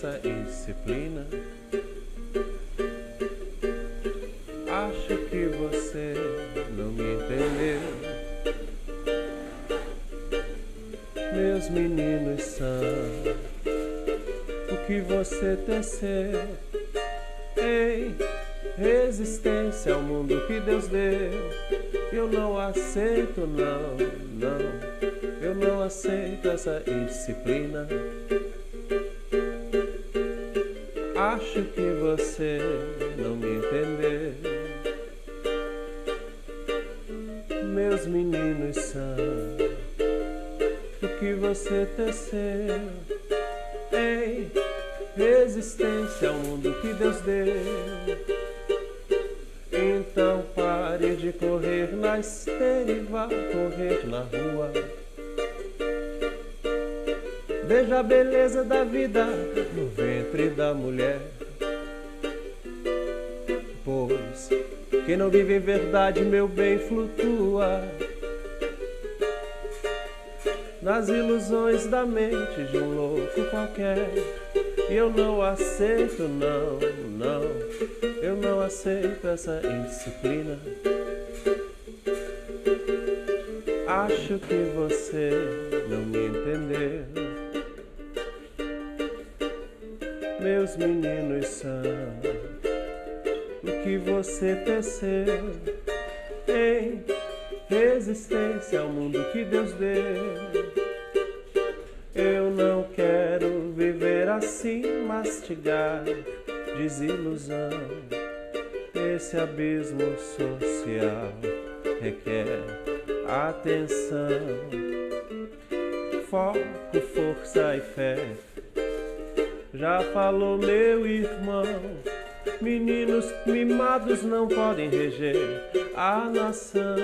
essa indisciplina. Acho que você não me entendeu. Meus meninos são o que você teceu. Ei, resistência ao mundo que Deus deu. Eu não aceito, não, não. Eu não aceito essa indisciplina. Acho que você não me entendeu. Meus meninos são o que você teceu. Ei, resistência ao mundo que Deus deu. Então pare de correr na esteira e vá correr na rua. Veja a beleza da vida no ventre da mulher. Pois quem não vive em verdade, meu bem, flutua nas ilusões da mente de um louco qualquer. E eu não aceito, não, não. Eu não aceito essa indisciplina. Acho que você não me entendeu. Meus meninos são o que você teceu. Em resistência ao mundo que Deus deu. Eu não quero viver assim, mastigar desilusão. Esse abismo social requer atenção, foco, força e fé. Já falou meu irmão, meninos mimados não podem reger a nação.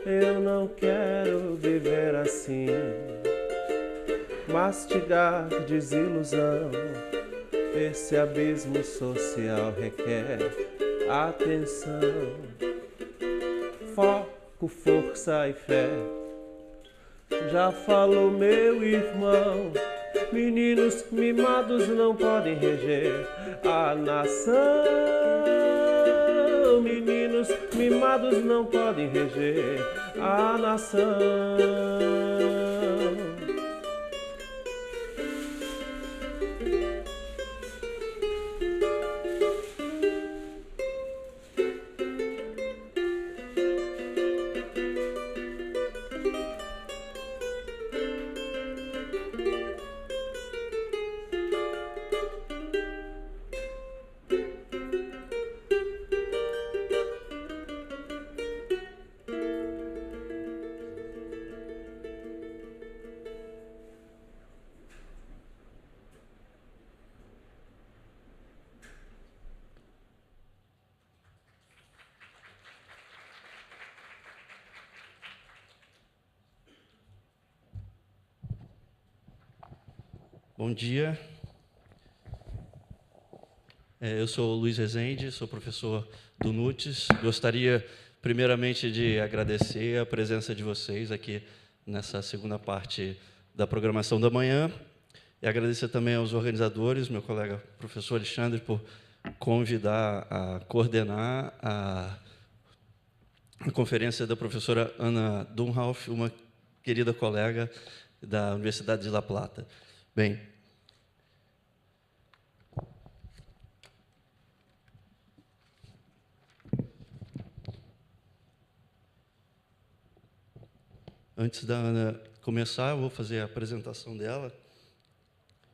Eu não quero viver assim, mastigar desilusão. Esse abismo social requer atenção, foco, força e fé. Já falou meu irmão, meninos mimados não podem reger a nação. Meninos mimados não podem reger a nação. Bom dia. Eu sou o Luiz Rezende, sou professor do NUTES. Gostaria, primeiramente, de agradecer a presença de vocês aqui nessa segunda parte da programação da manhã e agradecer também aos organizadores, meu colega professor Alexandre, por convidar a coordenar a conferência da professora Ana Dunhauf, uma querida colega da Universidade de La Plata. Bem, antes da Ana começar, eu vou fazer a apresentação dela.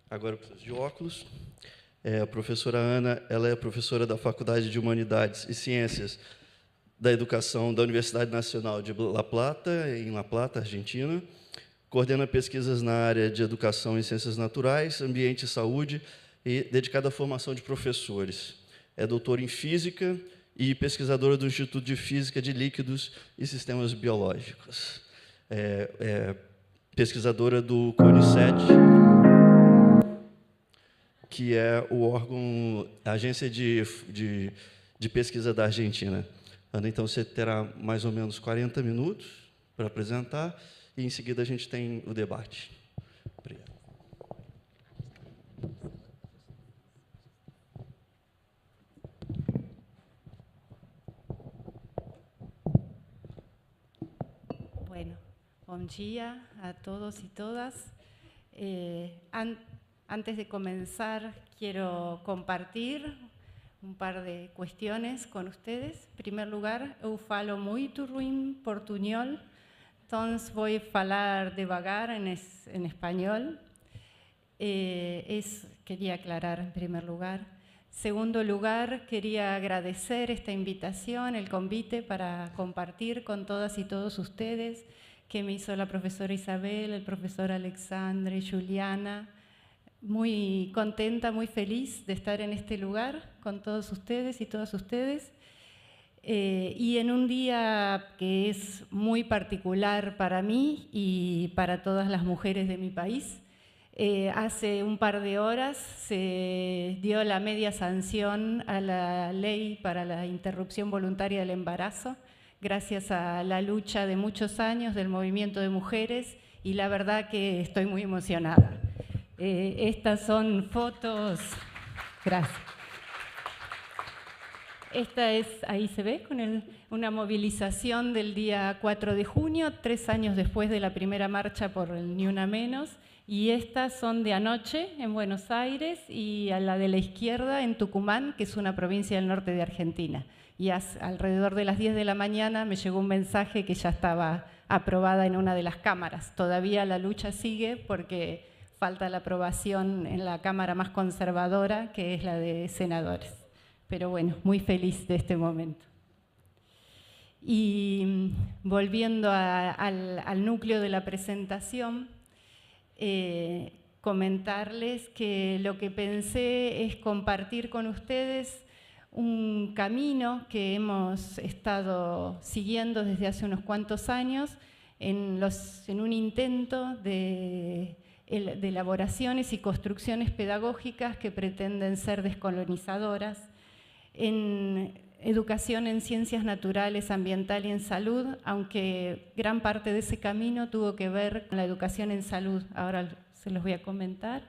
Agora eu preciso de óculos. A professora Ana, ela é professora da Faculdade de Humanidades e Ciências da Educação da Universidade Nacional de La Plata, em La Plata, Argentina. Coordena pesquisas na área de Educação e Ciências Naturais, Ambiente e Saúde, e dedicada à formação de professores. É doutora em Física e pesquisadora do Instituto de Física de Líquidos e Sistemas Biológicos. Pesquisadora do CONICET, que é o órgão, a agência de pesquisa da Argentina. Ana, então, você terá mais ou menos 40 minutos para apresentar, e, em seguida, a gente tem o debate. Obrigado. Bom dia a todos y todas. Antes de comenzar, quiero compartir un par de cuestiones con ustedes. En primer lugar, eu falo muito ruim portuñol, entonces voy a falar devagar en español. Quería aclarar en primer lugar. Segundo lugar, quería agradecer esta invitación, el convite para compartir con todas y todos ustedes que me hizo la profesora Isabel, el profesor Alexandre, Juliana. Muy contenta, muy feliz de estar en este lugar con todos ustedes y todas ustedes. Y en un día que es muy particular para mí y para todas las mujeres de mi país. Hace un par de horas se dio la media sanción a la ley para la interrupción voluntaria del embarazo, gracias a la lucha de muchos años del movimiento de mujeres, y la verdad que estoy muy emocionada. Estas son fotos, gracias. Esta es, ahí se ve, con una movilización del día 4 de junio, 3 años después de la primera marcha por el Ni Una Menos, y estas son de anoche en Buenos Aires y a la de la izquierda en Tucumán, que es una provincia del norte de Argentina. Y alrededor de las 10 de la mañana me llegó un mensaje que ya estaba aprobada en una de las cámaras. Todavía la lucha sigue porque falta la aprobación en la cámara más conservadora, que es la de senadores. Pero bueno, muy feliz de este momento. Y volviendo al núcleo de la presentación, comentarles que lo que pensé es compartir con ustedes un camino que hemos estado siguiendo desde hace unos cuantos años en un intento de elaboraciones y construcciones pedagógicas que pretenden ser descolonizadoras en educación en ciencias naturales, ambiental y en salud, aunque gran parte de ese camino tuvo que ver con la educación en salud. Ahora se los voy a comentar.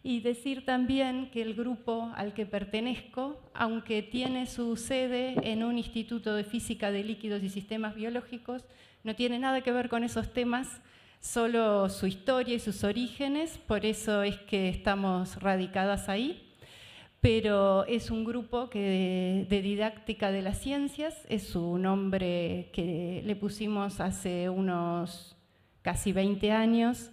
Y decir también que el grupo al que pertenezco, aunque tiene su sede en un instituto de física de líquidos y sistemas biológicos, no tiene nada que ver con esos temas, solo su historia y sus orígenes, por eso es que estamos radicadas ahí. Pero es un grupo de didáctica de las ciencias, es un nombre que le pusimos hace unos casi 20 años.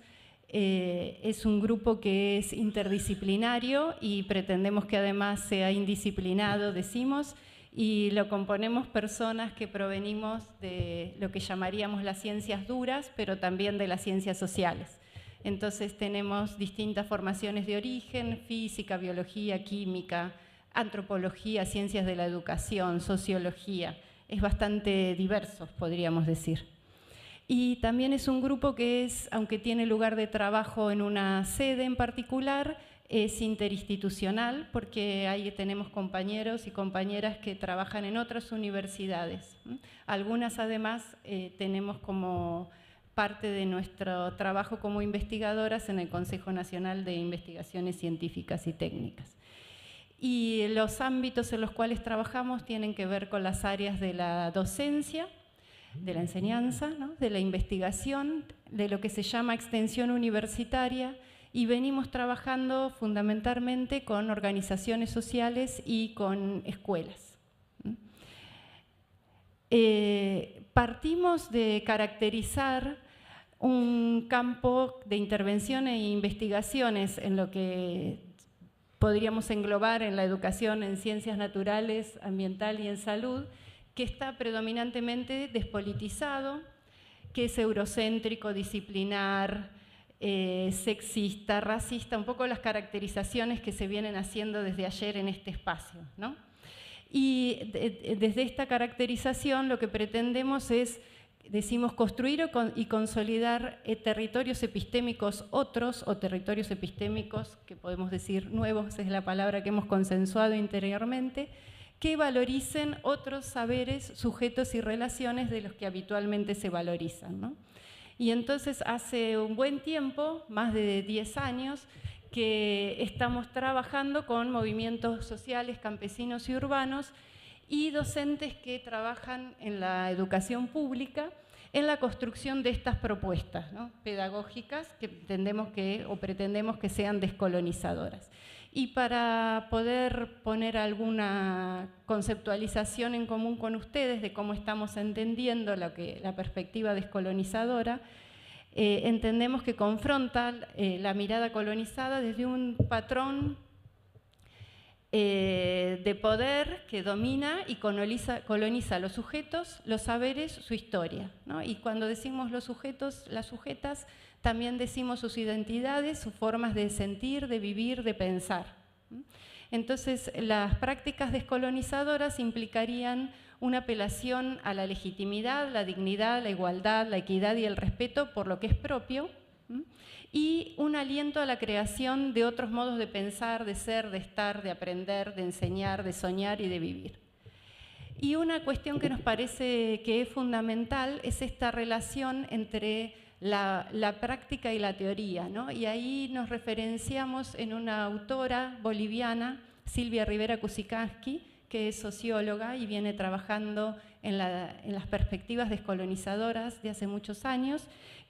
Es un grupo que es interdisciplinario y pretendemos que además sea indisciplinado, decimos, y lo componemos personas que provenimos de lo que llamaríamos las ciencias duras, pero también de las ciencias sociales. Entonces tenemos distintas formaciones de origen: física, biología, química, antropología, ciencias de la educación, sociología. Es bastante diverso, podríamos decir. Y también es un grupo que aunque tiene lugar de trabajo en una sede en particular, es interinstitucional, porque ahí tenemos compañeros y compañeras que trabajan en otras universidades. Algunas además tenemos como parte de nuestro trabajo como investigadoras en el Consejo Nacional de Investigaciones Científicas y Técnicas. Y los ámbitos en los cuales trabajamos tienen que ver con las áreas de la docencia, de la enseñanza, ¿no?, de la investigación, de lo que se llama extensión universitaria, y venimos trabajando fundamentalmente con organizaciones sociales y con escuelas. Partimos de caracterizar un campo de intervención e investigaciones en lo que podríamos englobar en la educación en ciencias naturales, ambiental y en salud, que está predominantemente despolitizado, que es eurocéntrico, disciplinar, sexista, racista, un poco las caracterizaciones que se vienen haciendo desde ayer en este espacio, ¿no? Y desde esta caracterización lo que pretendemos es, decimos, construir y consolidar territorios epistémicos otros, o territorios epistémicos que podemos decir nuevos, es la palabra que hemos consensuado interiormente, que valoricen otros saberes, sujetos y relaciones de los que habitualmente se valorizan, ¿no? Y entonces hace un buen tiempo, más de 10 años, que estamos trabajando con movimientos sociales, campesinos y urbanos y docentes que trabajan en la educación pública en la construcción de estas propuestas, ¿no?, pedagógicas que entendemos que, o pretendemos que sean descolonizadoras. Y para poder poner alguna conceptualización en común con ustedes de cómo estamos entendiendo la perspectiva descolonizadora, entendemos que confronta la mirada colonizada desde un patrón de poder que domina y coloniza los sujetos, los saberes, su historia, ¿no? Y cuando decimos los sujetos, las sujetas, también decimos sus identidades, sus formas de sentir, de vivir, de pensar. Entonces, las prácticas descolonizadoras implicarían una apelación a la legitimidad, la dignidad, la igualdad, la equidad y el respeto por lo que es propio, y un aliento a la creación de otros modos de pensar, de ser, de estar, de aprender, de enseñar, de soñar y de vivir. Y una cuestión que nos parece que es fundamental es esta relación entre la práctica y la teoría, ¿no? Y ahí nos referenciamos en una autora boliviana, Silvia Rivera Kusikanski, que es socióloga y viene trabajando en las perspectivas descolonizadoras de hace muchos años,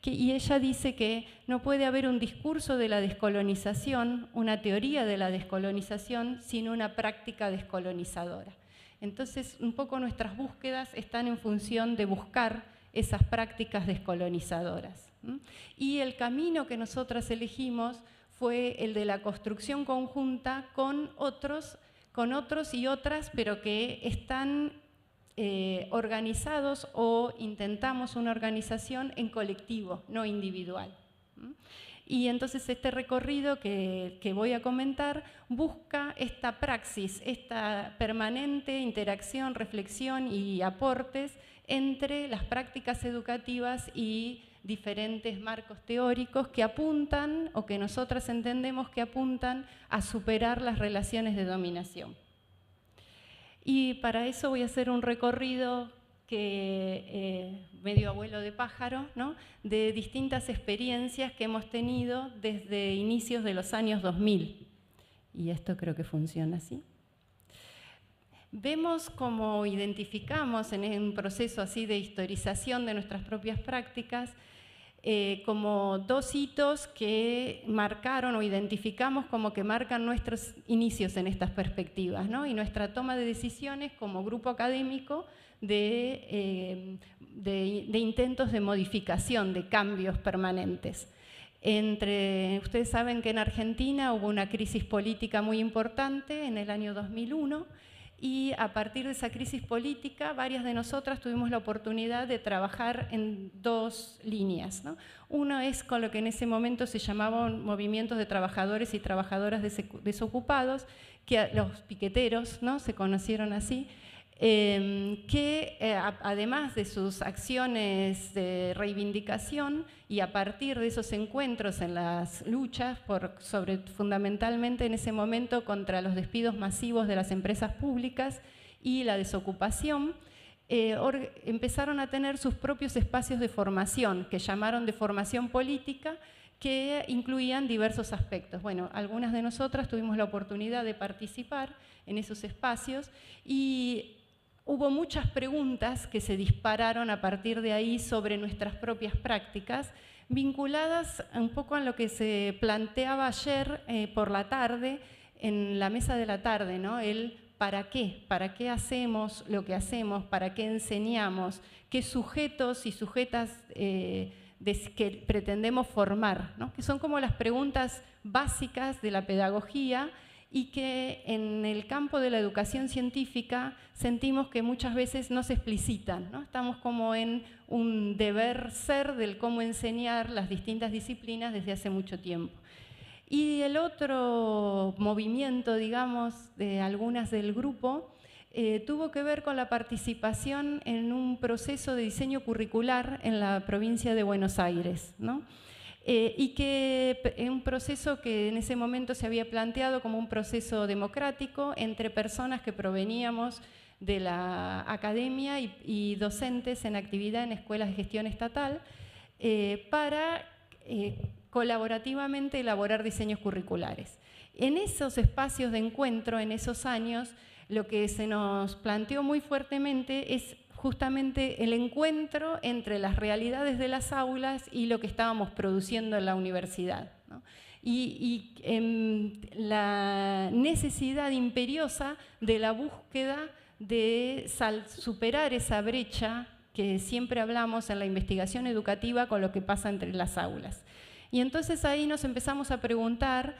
y ella dice que no puede haber un discurso de la descolonización, una teoría de la descolonización, sin una práctica descolonizadora. Entonces, un poco nuestras búsquedas están en función de buscar esas prácticas descolonizadoras. Y el camino que nosotras elegimos fue el de la construcción conjunta con otros y otras, pero que están organizados, o intentamos una organización en colectivo, no individual. Y entonces este recorrido que voy a comentar busca esta praxis, esta permanente interacción, reflexión y aportes entre las prácticas educativas y diferentes marcos teóricos que apuntan, o que nosotras entendemos que apuntan, a superar las relaciones de dominación. Y para eso voy a hacer un recorrido medio abuelo de pájaro, ¿no?, de distintas experiencias que hemos tenido desde inicios de los años 2000. Y esto creo que funciona así. Vemos cómo identificamos en un proceso así de historización de nuestras propias prácticas como dos hitos que marcaron, o identificamos como que marcan nuestros inicios en estas perspectivas, ¿no?, y nuestra toma de decisiones como grupo académico de intentos de modificación, de cambios permanentes. Ustedes saben que en Argentina hubo una crisis política muy importante en el año 2001, y a partir de esa crisis política, varias de nosotras tuvimos la oportunidad de trabajar en dos líneas, ¿no? Uno es con lo que en ese momento se llamaban movimientos de trabajadores y trabajadoras desocupados, que los piqueteros, ¿no?, se conocieron así, además de sus acciones de reivindicación y a partir de esos encuentros en las luchas, fundamentalmente en ese momento contra los despidos masivos de las empresas públicas y la desocupación, empezaron a tener sus propios espacios de formación, que llamaron de formación política, que incluían diversos aspectos. Bueno, algunas de nosotras tuvimos la oportunidad de participar en esos espacios y hubo muchas preguntas que se dispararon a partir de ahí sobre nuestras propias prácticas, vinculadas un poco a lo que se planteaba ayer por la tarde, en la mesa de la tarde, ¿no?, el ¿para qué? ¿Para qué hacemos lo que hacemos? ¿Para qué enseñamos? ¿Qué sujetos y sujetas que pretendemos formar, ¿no?, que son como las preguntas básicas de la pedagogía, y que en el campo de la educación científica sentimos que muchas veces no se explicitan, ¿no? Estamos como en un deber ser del cómo enseñar las distintas disciplinas desde hace mucho tiempo. Y el otro movimiento, digamos, de algunas del grupo, tuvo que ver con la participación en un proceso de diseño curricular en la provincia de Buenos Aires, ¿no? Y que es un proceso que en ese momento se había planteado como un proceso democrático entre personas que proveníamos de la academia y docentes en actividad en escuelas de gestión estatal para colaborativamente elaborar diseños curriculares. En esos espacios de encuentro, en esos años, lo que se nos planteó muy fuertemente es justamente el encuentro entre las realidades de las aulas y lo que estábamos produciendo en la universidad, ¿no? Y la necesidad imperiosa de la búsqueda de superar esa brecha que siempre hablamos en la investigación educativa con lo que pasa entre las aulas. Y entonces ahí nos empezamos a preguntar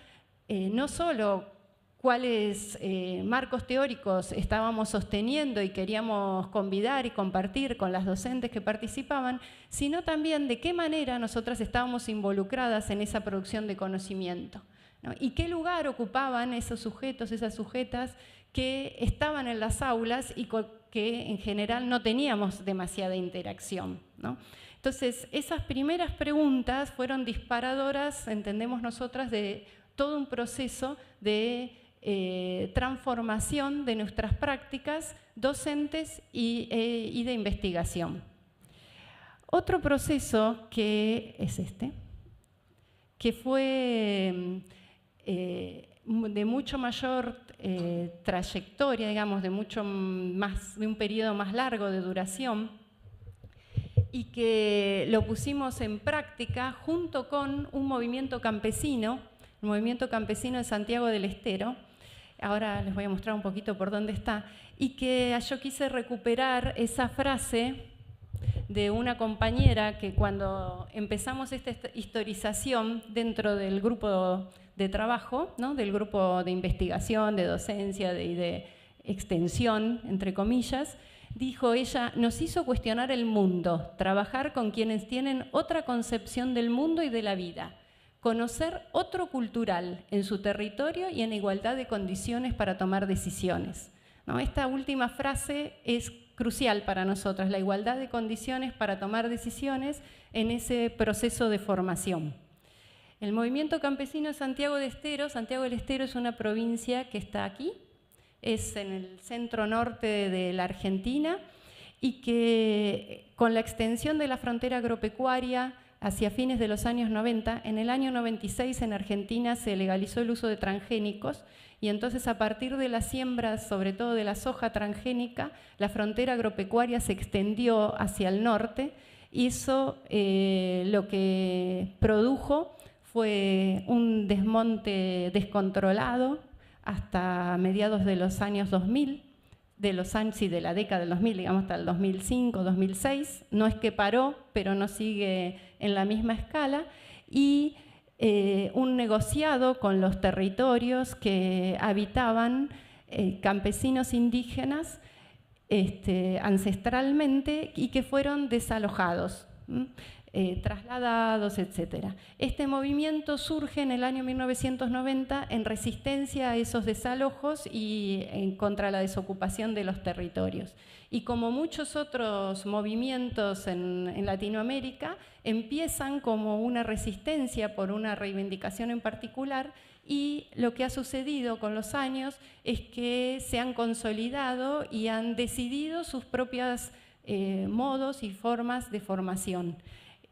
no solo cuáles marcos teóricos estábamos sosteniendo y queríamos convidar y compartir con las docentes que participaban, sino también de qué manera nosotras estábamos involucradas en esa producción de conocimiento, ¿no? Y qué lugar ocupaban esos sujetos, esas sujetas que estaban en las aulas y que en general no teníamos demasiada interacción, ¿no? Entonces, esas primeras preguntas fueron disparadoras, entendemos nosotras, de todo un proceso de transformación de nuestras prácticas docentes y de investigación. Otro proceso que es que fue de mucho mayor trayectoria, digamos, de un periodo más largo de duración, y que lo pusimos en práctica junto con un movimiento campesino, el movimiento campesino de Santiago del Estero. Ahora les voy a mostrar un poquito por dónde está, y que yo quise recuperar esa frase de una compañera que cuando empezamos esta historización dentro del grupo de trabajo, ¿no? Del grupo de investigación, de docencia y de extensión, entre comillas, dijo ella: nos hizo cuestionar el mundo, trabajar con quienes tienen otra concepción del mundo y de la vida, conocer otro cultural en su territorio y en igualdad de condiciones para tomar decisiones, ¿no? Esta última frase es crucial para nosotras, la igualdad de condiciones para tomar decisiones en ese proceso de formación. El movimiento campesino de Santiago del Estero es una provincia que está aquí, es en el centro norte de la Argentina, y que con la extensión de la frontera agropecuaria hacia fines de los años 90, en el año 96 en Argentina se legalizó el uso de transgénicos, y entonces a partir de las siembras, sobre todo de la soja transgénica, la frontera agropecuaria se extendió hacia el norte, y eso lo que produjo fue un desmonte descontrolado hasta mediados de los años 2000, de la década del 2000, digamos, hasta el 2005, 2006. No es que paró, pero no sigue en la misma escala. Y un negociado con los territorios que habitaban campesinos indígenas ancestralmente y que fueron desalojados, trasladados, etc. Este movimiento surge en el año 1990 en resistencia a esos desalojos y contra la desocupación de los territorios. Y como muchos otros movimientos en Latinoamérica, empiezan como una resistencia por una reivindicación en particular, y lo que ha sucedido con los años es que se han consolidado y han decidido sus propios modos y formas de formación.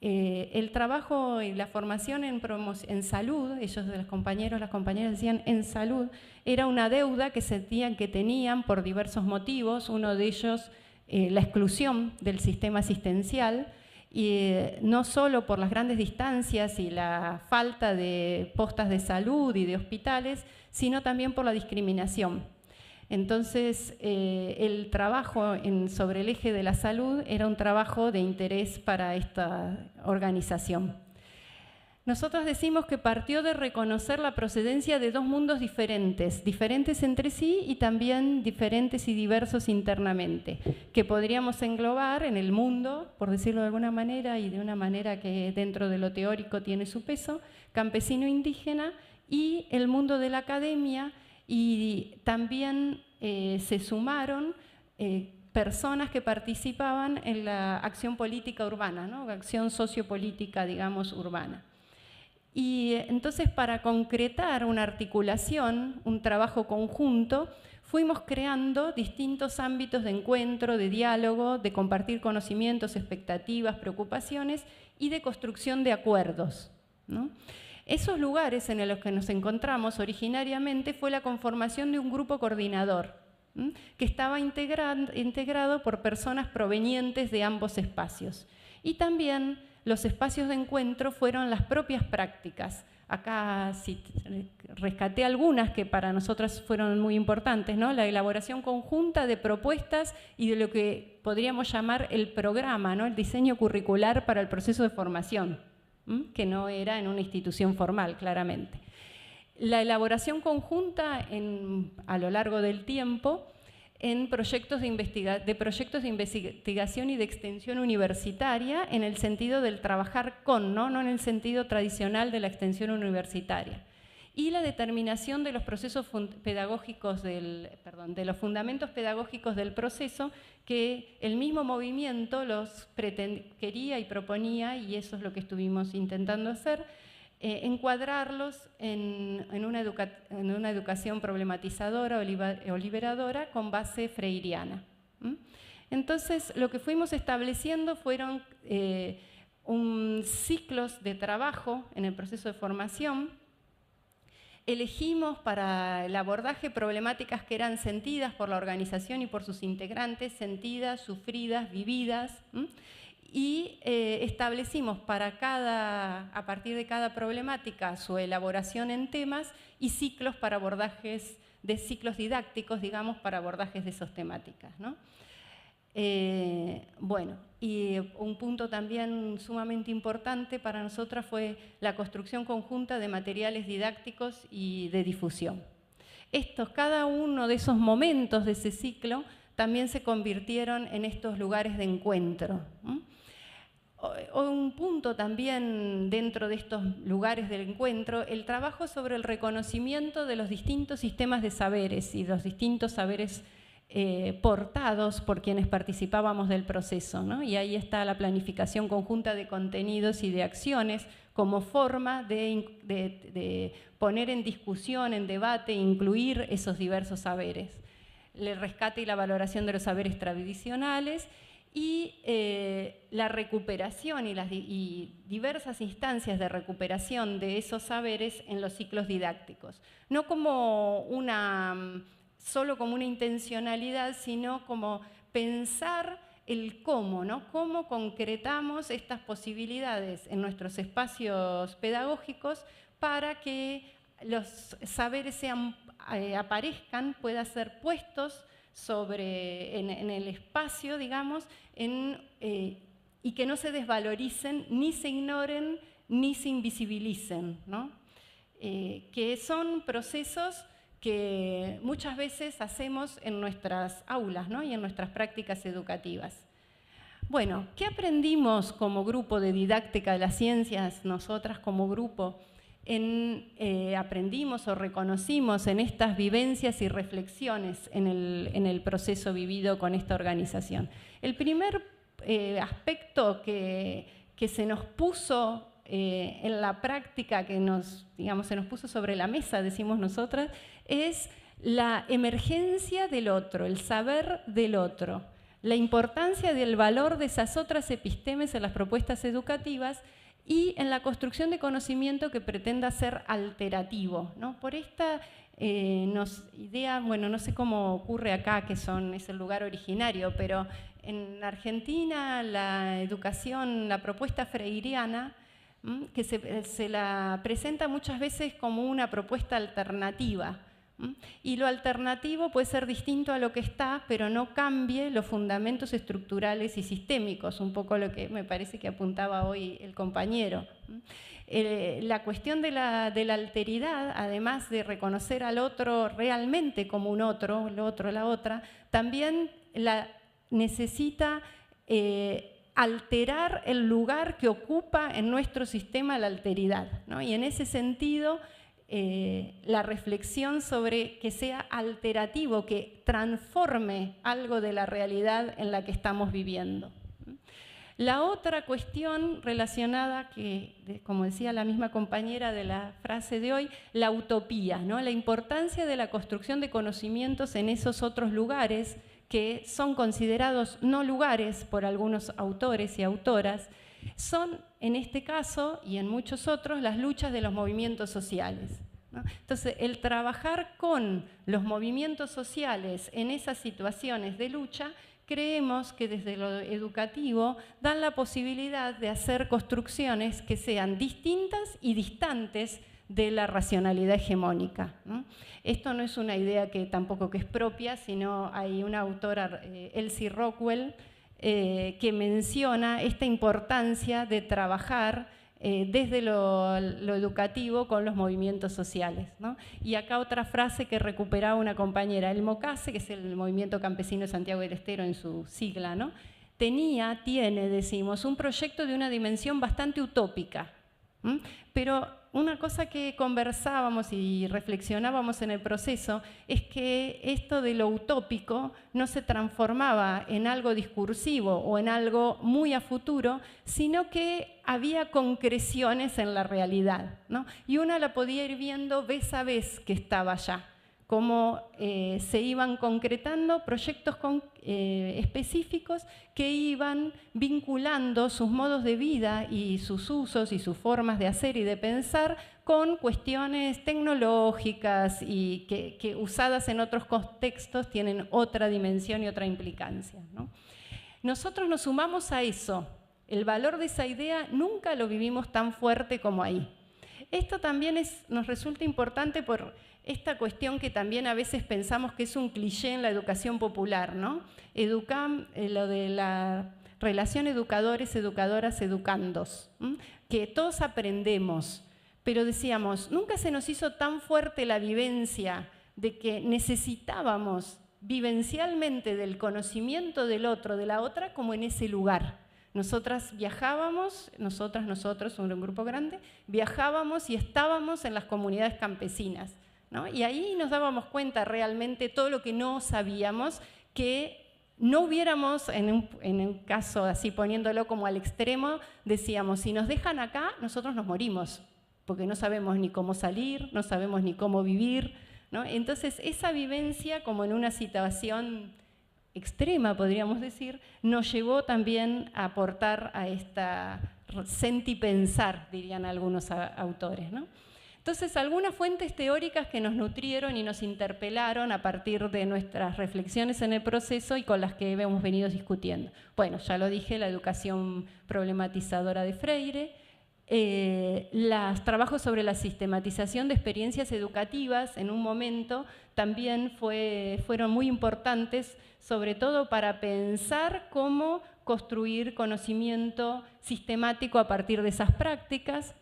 El trabajo y la formación en salud, ellos de las compañeras decían en salud, era una deuda que tenían por diversos motivos, uno de ellos la exclusión del sistema asistencial, y no solo por las grandes distancias y la falta de postas de salud y de hospitales, sino también por la discriminación. Entonces, el trabajo sobre el eje de la salud era un trabajo de interés para esta organización. Nosotros decimos que partió de reconocer la procedencia de dos mundos diferentes, diferentes entre sí y también diferentes y diversos internamente, que podríamos englobar en el mundo, por decirlo de alguna manera, y de una manera que dentro de lo teórico tiene su peso, campesino-indígena, y el mundo de la academia. Y también se sumaron personas que participaban en la acción política urbana, ¿no? Acción sociopolítica, digamos, urbana. Y entonces, para concretar una articulación, un trabajo conjunto, fuimos creando distintos ámbitos de encuentro, de diálogo, de compartir conocimientos, expectativas, preocupaciones y de construcción de acuerdos, ¿no? Esos lugares en los que nos encontramos originariamente fue la conformación de un grupo coordinador, que estaba integrado por personas provenientes de ambos espacios. Y también los espacios de encuentro fueron las propias prácticas. Acá rescaté algunas que para nosotras fueron muy importantes, ¿no? La elaboración conjunta de propuestas y de lo que podríamos llamar el programa, ¿no? El diseño curricular para el proceso de formación, que no era en una institución formal, claramente. La elaboración conjunta a lo largo del tiempo en proyectos de investigación y de extensión universitaria en el sentido del trabajar con, no en el sentido tradicional de la extensión universitaria. Y la determinación de los procesos pedagógicos de los fundamentos pedagógicos del proceso que el mismo movimiento los quería y proponía, y eso es lo que estuvimos intentando hacer, encuadrarlos en una educación problematizadora o liberadora con base freiriana. Entonces, lo que fuimos estableciendo fueron ciclos de trabajo en el proceso de formación. Elegimos para el abordaje problemáticas que eran sentidas por la organización y por sus integrantes, sentidas, sufridas, vividas, y establecimos a partir de cada problemática su elaboración en temas y ciclos para abordajes de ciclos didácticos, digamos, para abordajes de esas temáticas, ¿no? Bueno, y un punto también sumamente importante para nosotras fue la construcción conjunta de materiales didácticos y de difusión. Cada uno de esos momentos de ese ciclo también se convirtieron en estos lugares de encuentro. Un punto también dentro de estos lugares del encuentro, el trabajo sobre el reconocimiento de los distintos sistemas de saberes y los distintos saberes portados por quienes participábamos del proceso, ¿no? Y ahí está la planificación conjunta de contenidos y de acciones como forma de poner en discusión, en debate, incluir esos diversos saberes. El rescate y la valoración de los saberes tradicionales y la recuperación y diversas instancias de recuperación de esos saberes en los ciclos didácticos. No como solo como una intencionalidad, sino como pensar el cómo, ¿no? Cómo concretamos estas posibilidades en nuestros espacios pedagógicos para que los saberes aparezcan, puedan ser puestos en el espacio, digamos, y que no se desvaloricen, ni se ignoren, ni se invisibilicen, ¿no? Que son procesos que muchas veces hacemos en nuestras aulas, ¿no? Y en nuestras prácticas educativas. Bueno, ¿qué aprendimos como grupo de didáctica de las ciencias, nosotras como grupo? Aprendimos o reconocimos en estas vivencias y reflexiones en el proceso vivido con esta organización. El primer aspecto que se nos puso en la práctica, se nos puso sobre la mesa, decimos nosotras, es la emergencia del otro, el saber del otro, la importancia del valor de esas otras epistemes en las propuestas educativas y en la construcción de conocimiento que pretenda ser alterativo, ¿no? Por esta idea, bueno, no sé cómo ocurre acá, es el lugar originario, pero en Argentina la educación, la propuesta freiriana, que se la presenta muchas veces como una propuesta alternativa. Y lo alternativo puede ser distinto a lo que está, pero no cambie los fundamentos estructurales y sistémicos, un poco lo que me parece que apuntaba hoy el compañero. La cuestión de la alteridad, además de reconocer al otro realmente como un otro, el otro, la otra, también necesita alterar el lugar que ocupa en nuestro sistema la alteridad, ¿no? Y en ese sentido, la reflexión sobre que sea alterativo, que transforme algo de la realidad en la que estamos viviendo. La otra cuestión relacionada, como decía la misma compañera de la frase de hoy, la utopía, ¿no? La importancia de la construcción de conocimientos en esos otros lugares que son considerados no lugares por algunos autores y autoras, son en este caso y en muchos otros las luchas de los movimientos sociales. ¿no? Entonces, el trabajar con los movimientos sociales en esas situaciones de lucha, creemos que desde lo educativo dan la posibilidad de hacer construcciones que sean distintas y distantes de la racionalidad hegemónica, ¿no? Esto no es una idea que tampoco que es propia, sino hay una autora, Elsie Rockwell, que menciona esta importancia de trabajar desde lo educativo con los movimientos sociales, ¿no? Y acá otra frase que recuperaba una compañera, el MOCASE, que es el Movimiento Campesino de Santiago del Estero en su sigla, ¿no? Tiene, decimos, un proyecto de una dimensión bastante utópica, pero una cosa que conversábamos y reflexionábamos en el proceso es que esto de lo utópico no se transformaba en algo discursivo o en algo muy a futuro, sino que había concreciones en la realidad, ¿no? Y una la podía ir viendo vez a vez que estaba allá, cómo se iban concretando proyectos específicos que iban vinculando sus modos de vida y sus usos y sus formas de hacer y de pensar con cuestiones tecnológicas y que usadas en otros contextos tienen otra dimensión y otra implicancia, ¿no? Nosotros nos sumamos a eso. El valor de esa idea nunca lo vivimos tan fuerte como ahí. Esto también nos resulta importante por esta cuestión que también a veces pensamos que es un cliché en la educación popular, ¿no? Lo de la relación educadores, educadoras, educandos, que todos aprendemos, pero decíamos, nunca se nos hizo tan fuerte la vivencia de que necesitábamos vivencialmente del conocimiento del otro, de la otra, como en ese lugar. Nosotras viajábamos, nosotros, un grupo grande, viajábamos y estábamos en las comunidades campesinas, ¿no? Y ahí nos dábamos cuenta realmente todo lo que no sabíamos, que no hubiéramos, en un caso así poniéndolo como al extremo, decíamos, si nos dejan acá, nosotros nos morimos, porque no sabemos ni cómo salir, no sabemos ni cómo vivir, ¿no? Entonces, esa vivencia, como en una situación extrema, podríamos decir, nos llevó también a aportar a esta sentipensar, dirían algunos autores, ¿no? Entonces, algunas fuentes teóricas que nos nutrieron y nos interpelaron a partir de nuestras reflexiones en el proceso y con las que hemos venido discutiendo. Bueno, ya lo dije, la educación problematizadora de Freire, los trabajos sobre la sistematización de experiencias educativas en un momento también fueron muy importantes, sobre todo para pensar cómo construir conocimiento sistemático a partir de esas prácticas.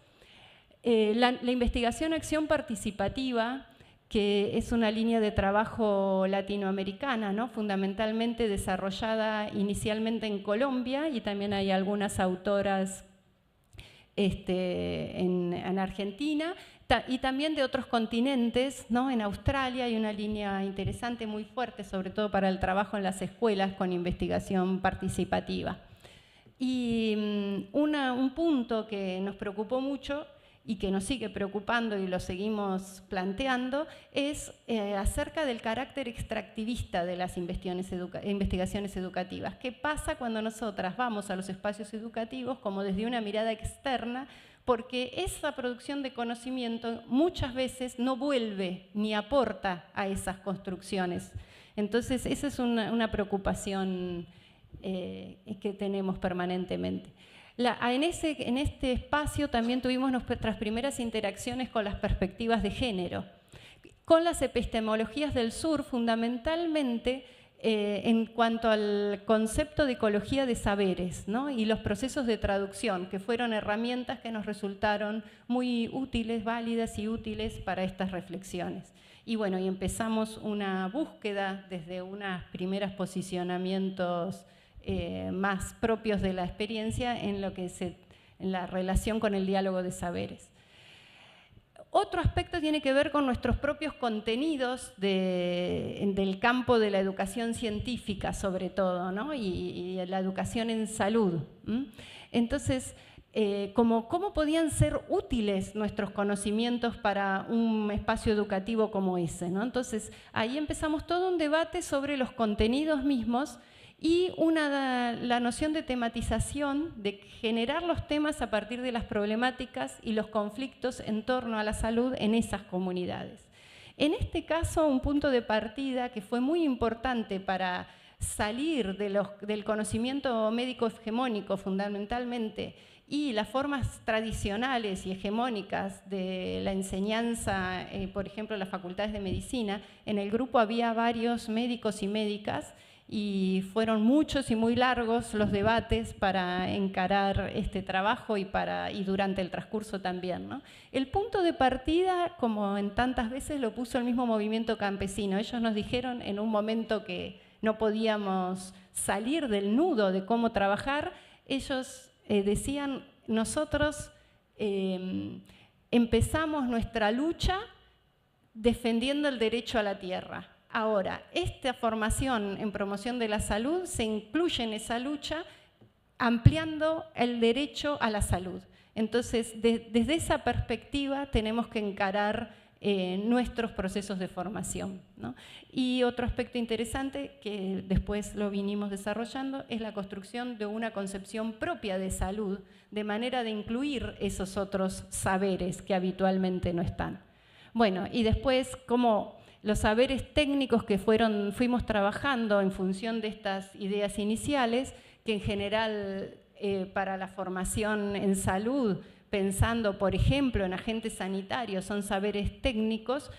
La investigación-acción participativa, que es una línea de trabajo latinoamericana, ¿no? Fundamentalmente desarrollada inicialmente en Colombia, y también hay algunas autoras en Argentina, y también de otros continentes, ¿no? En Australia hay una línea interesante, muy fuerte, sobre todo para el trabajo en las escuelas con investigación participativa. Y un punto que nos preocupó mucho y que nos sigue preocupando y lo seguimos planteando, es acerca del carácter extractivista de las investigaciones educativas. ¿Qué pasa cuando nosotras vamos a los espacios educativos como desde una mirada externa? Porque esa producción de conocimiento muchas veces no vuelve ni aporta a esas construcciones. Entonces, esa es una preocupación que tenemos permanentemente. En este espacio también tuvimos nuestras primeras interacciones con las perspectivas de género, con las epistemologías del sur, fundamentalmente en cuanto al concepto de ecología de saberes, ¿no? Y los procesos de traducción, que fueron herramientas que nos resultaron muy útiles, válidas y útiles para estas reflexiones. Y bueno, y empezamos una búsqueda desde unos primeros posicionamientos más propios de la experiencia en la relación con el diálogo de saberes. Otro aspecto tiene que ver con nuestros propios contenidos del campo de la educación científica, sobre todo, ¿no? y la educación en salud. Entonces, ¿cómo podían ser útiles nuestros conocimientos para un espacio educativo como ese, ¿no? Entonces, ahí empezamos todo un debate sobre los contenidos mismos y la noción de tematización, de generar los temas a partir de las problemáticas y los conflictos en torno a la salud en esas comunidades. En este caso, un punto de partida que fue muy importante para salir del conocimiento médico hegemónico fundamentalmente y las formas tradicionales y hegemónicas de la enseñanza, por ejemplo, en las facultades de medicina, en el grupo había varios médicos y médicas y fueron muchos y muy largos los debates para encarar este trabajo y durante el transcurso también, ¿no? El punto de partida, como en tantas veces, lo puso el mismo movimiento campesino. Ellos nos dijeron en un momento que no podíamos salir del nudo de cómo trabajar, ellos decían, nosotros empezamos nuestra lucha defendiendo el derecho a la tierra. Ahora, esta formación en promoción de la salud se incluye en esa lucha ampliando el derecho a la salud. Entonces, desde esa perspectiva tenemos que encarar nuestros procesos de formación, ¿no? Y otro aspecto interesante que después lo vinimos desarrollando es la construcción de una concepción propia de salud, de manera de incluir esos otros saberes que habitualmente no están. Bueno, y después como los saberes técnicos que fuimos trabajando en función de estas ideas iniciales, que en general para la formación en salud, pensando, por ejemplo, en agentes sanitarios, son saberes técnicos,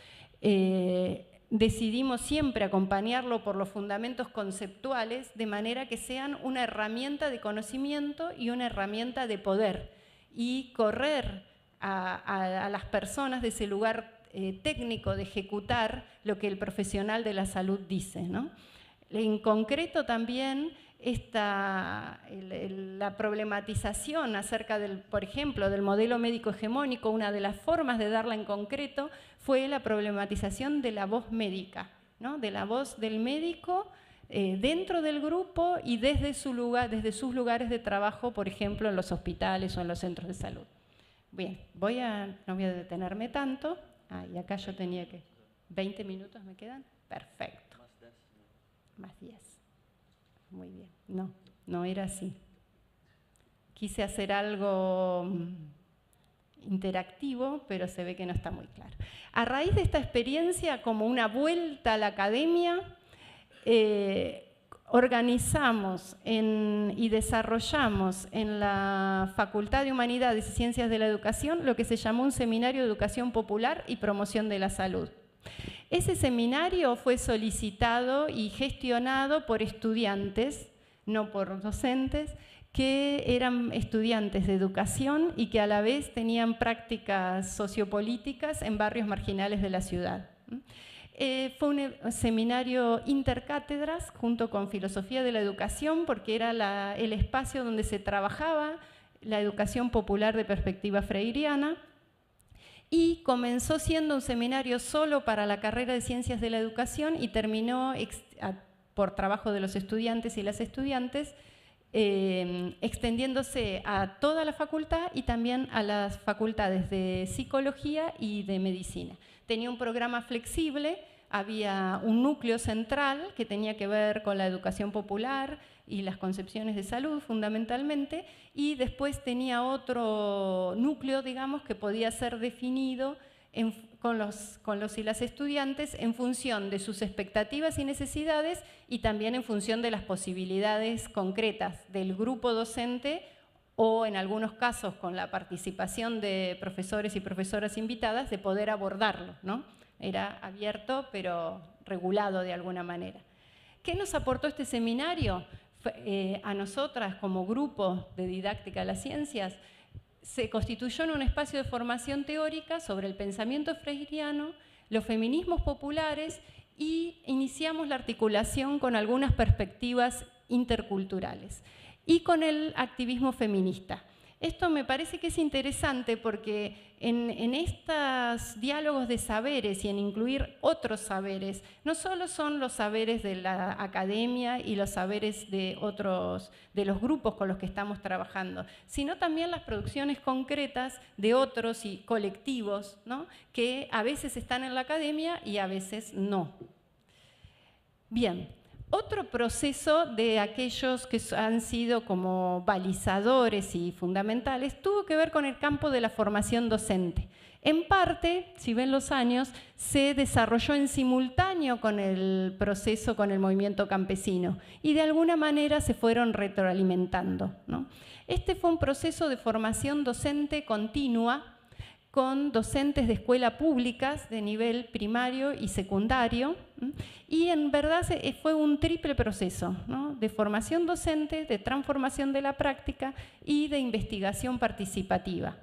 decidimos siempre acompañarlo por los fundamentos conceptuales, de manera que sean una herramienta de conocimiento y una herramienta de poder, y correr a las personas de ese lugar técnico de ejecutar lo que el profesional de la salud dice, ¿no? En concreto también la problematización acerca por ejemplo, del modelo médico hegemónico, una de las formas de darla en concreto fue la problematización de la voz médica, ¿no? De la voz del médico dentro del grupo y desde sus lugares de trabajo, por ejemplo, en los hospitales o en los centros de salud. Bien, no voy a detenerme tanto. Y acá yo tenía que... ¿20 minutos me quedan? Perfecto. Más 10. Muy bien. No era así. Quise hacer algo interactivo, pero se ve que no está muy claro. A raíz de esta experiencia, como una vuelta a la academia, organizamos y desarrollamos en la Facultad de Humanidades y Ciencias de la Educación lo que se llamó un Seminario de Educación Popular y Promoción de la Salud. Ese seminario fue solicitado y gestionado por estudiantes, no por docentes, que eran estudiantes de educación y que a la vez tenían prácticas sociopolíticas en barrios marginales de la ciudad. Fue un seminario intercátedras junto con Filosofía de la Educación, porque era el espacio donde se trabajaba la educación popular de perspectiva freiriana, y comenzó siendo un seminario solo para la carrera de Ciencias de la Educación y terminó, por trabajo de los estudiantes y las estudiantes, extendiéndose a toda la facultad y también a las facultades de Psicología y de Medicina. Tenía un programa flexible, había un núcleo central que tenía que ver con la educación popular y las concepciones de salud fundamentalmente, y después tenía otro núcleo, digamos, que podía ser definido con los y las estudiantes en función de sus expectativas y necesidades y también en función de las posibilidades concretas del grupo docente o en algunos casos con la participación de profesores y profesoras invitadas de poder abordarlo, ¿no? Era abierto pero regulado de alguna manera. ¿Qué nos aportó este seminario? A nosotras como grupo de didáctica de las ciencias, se constituyó en un espacio de formación teórica sobre el pensamiento freiriano, los feminismos populares y iniciamos la articulación con algunas perspectivas interculturales y con el activismo feminista. Esto me parece que es interesante porque en estos diálogos de saberes y en incluir otros saberes, no solo son los saberes de la academia y los saberes de los grupos con los que estamos trabajando, sino también las producciones concretas de otros y colectivos, ¿no? Que a veces están en la academia y a veces no. Bien. Otro proceso de aquellos que han sido como balizadores y fundamentales tuvo que ver con el campo de la formación docente. En parte, si ven los años, se desarrolló en simultáneo con el proceso, con el movimiento campesino, y de alguna manera se fueron retroalimentando, ¿no? Este fue un proceso de formación docente continua con docentes de escuela públicas de nivel primario y secundario, y en verdad fue un triple proceso, ¿no? De formación docente, de transformación de la práctica y de investigación participativa.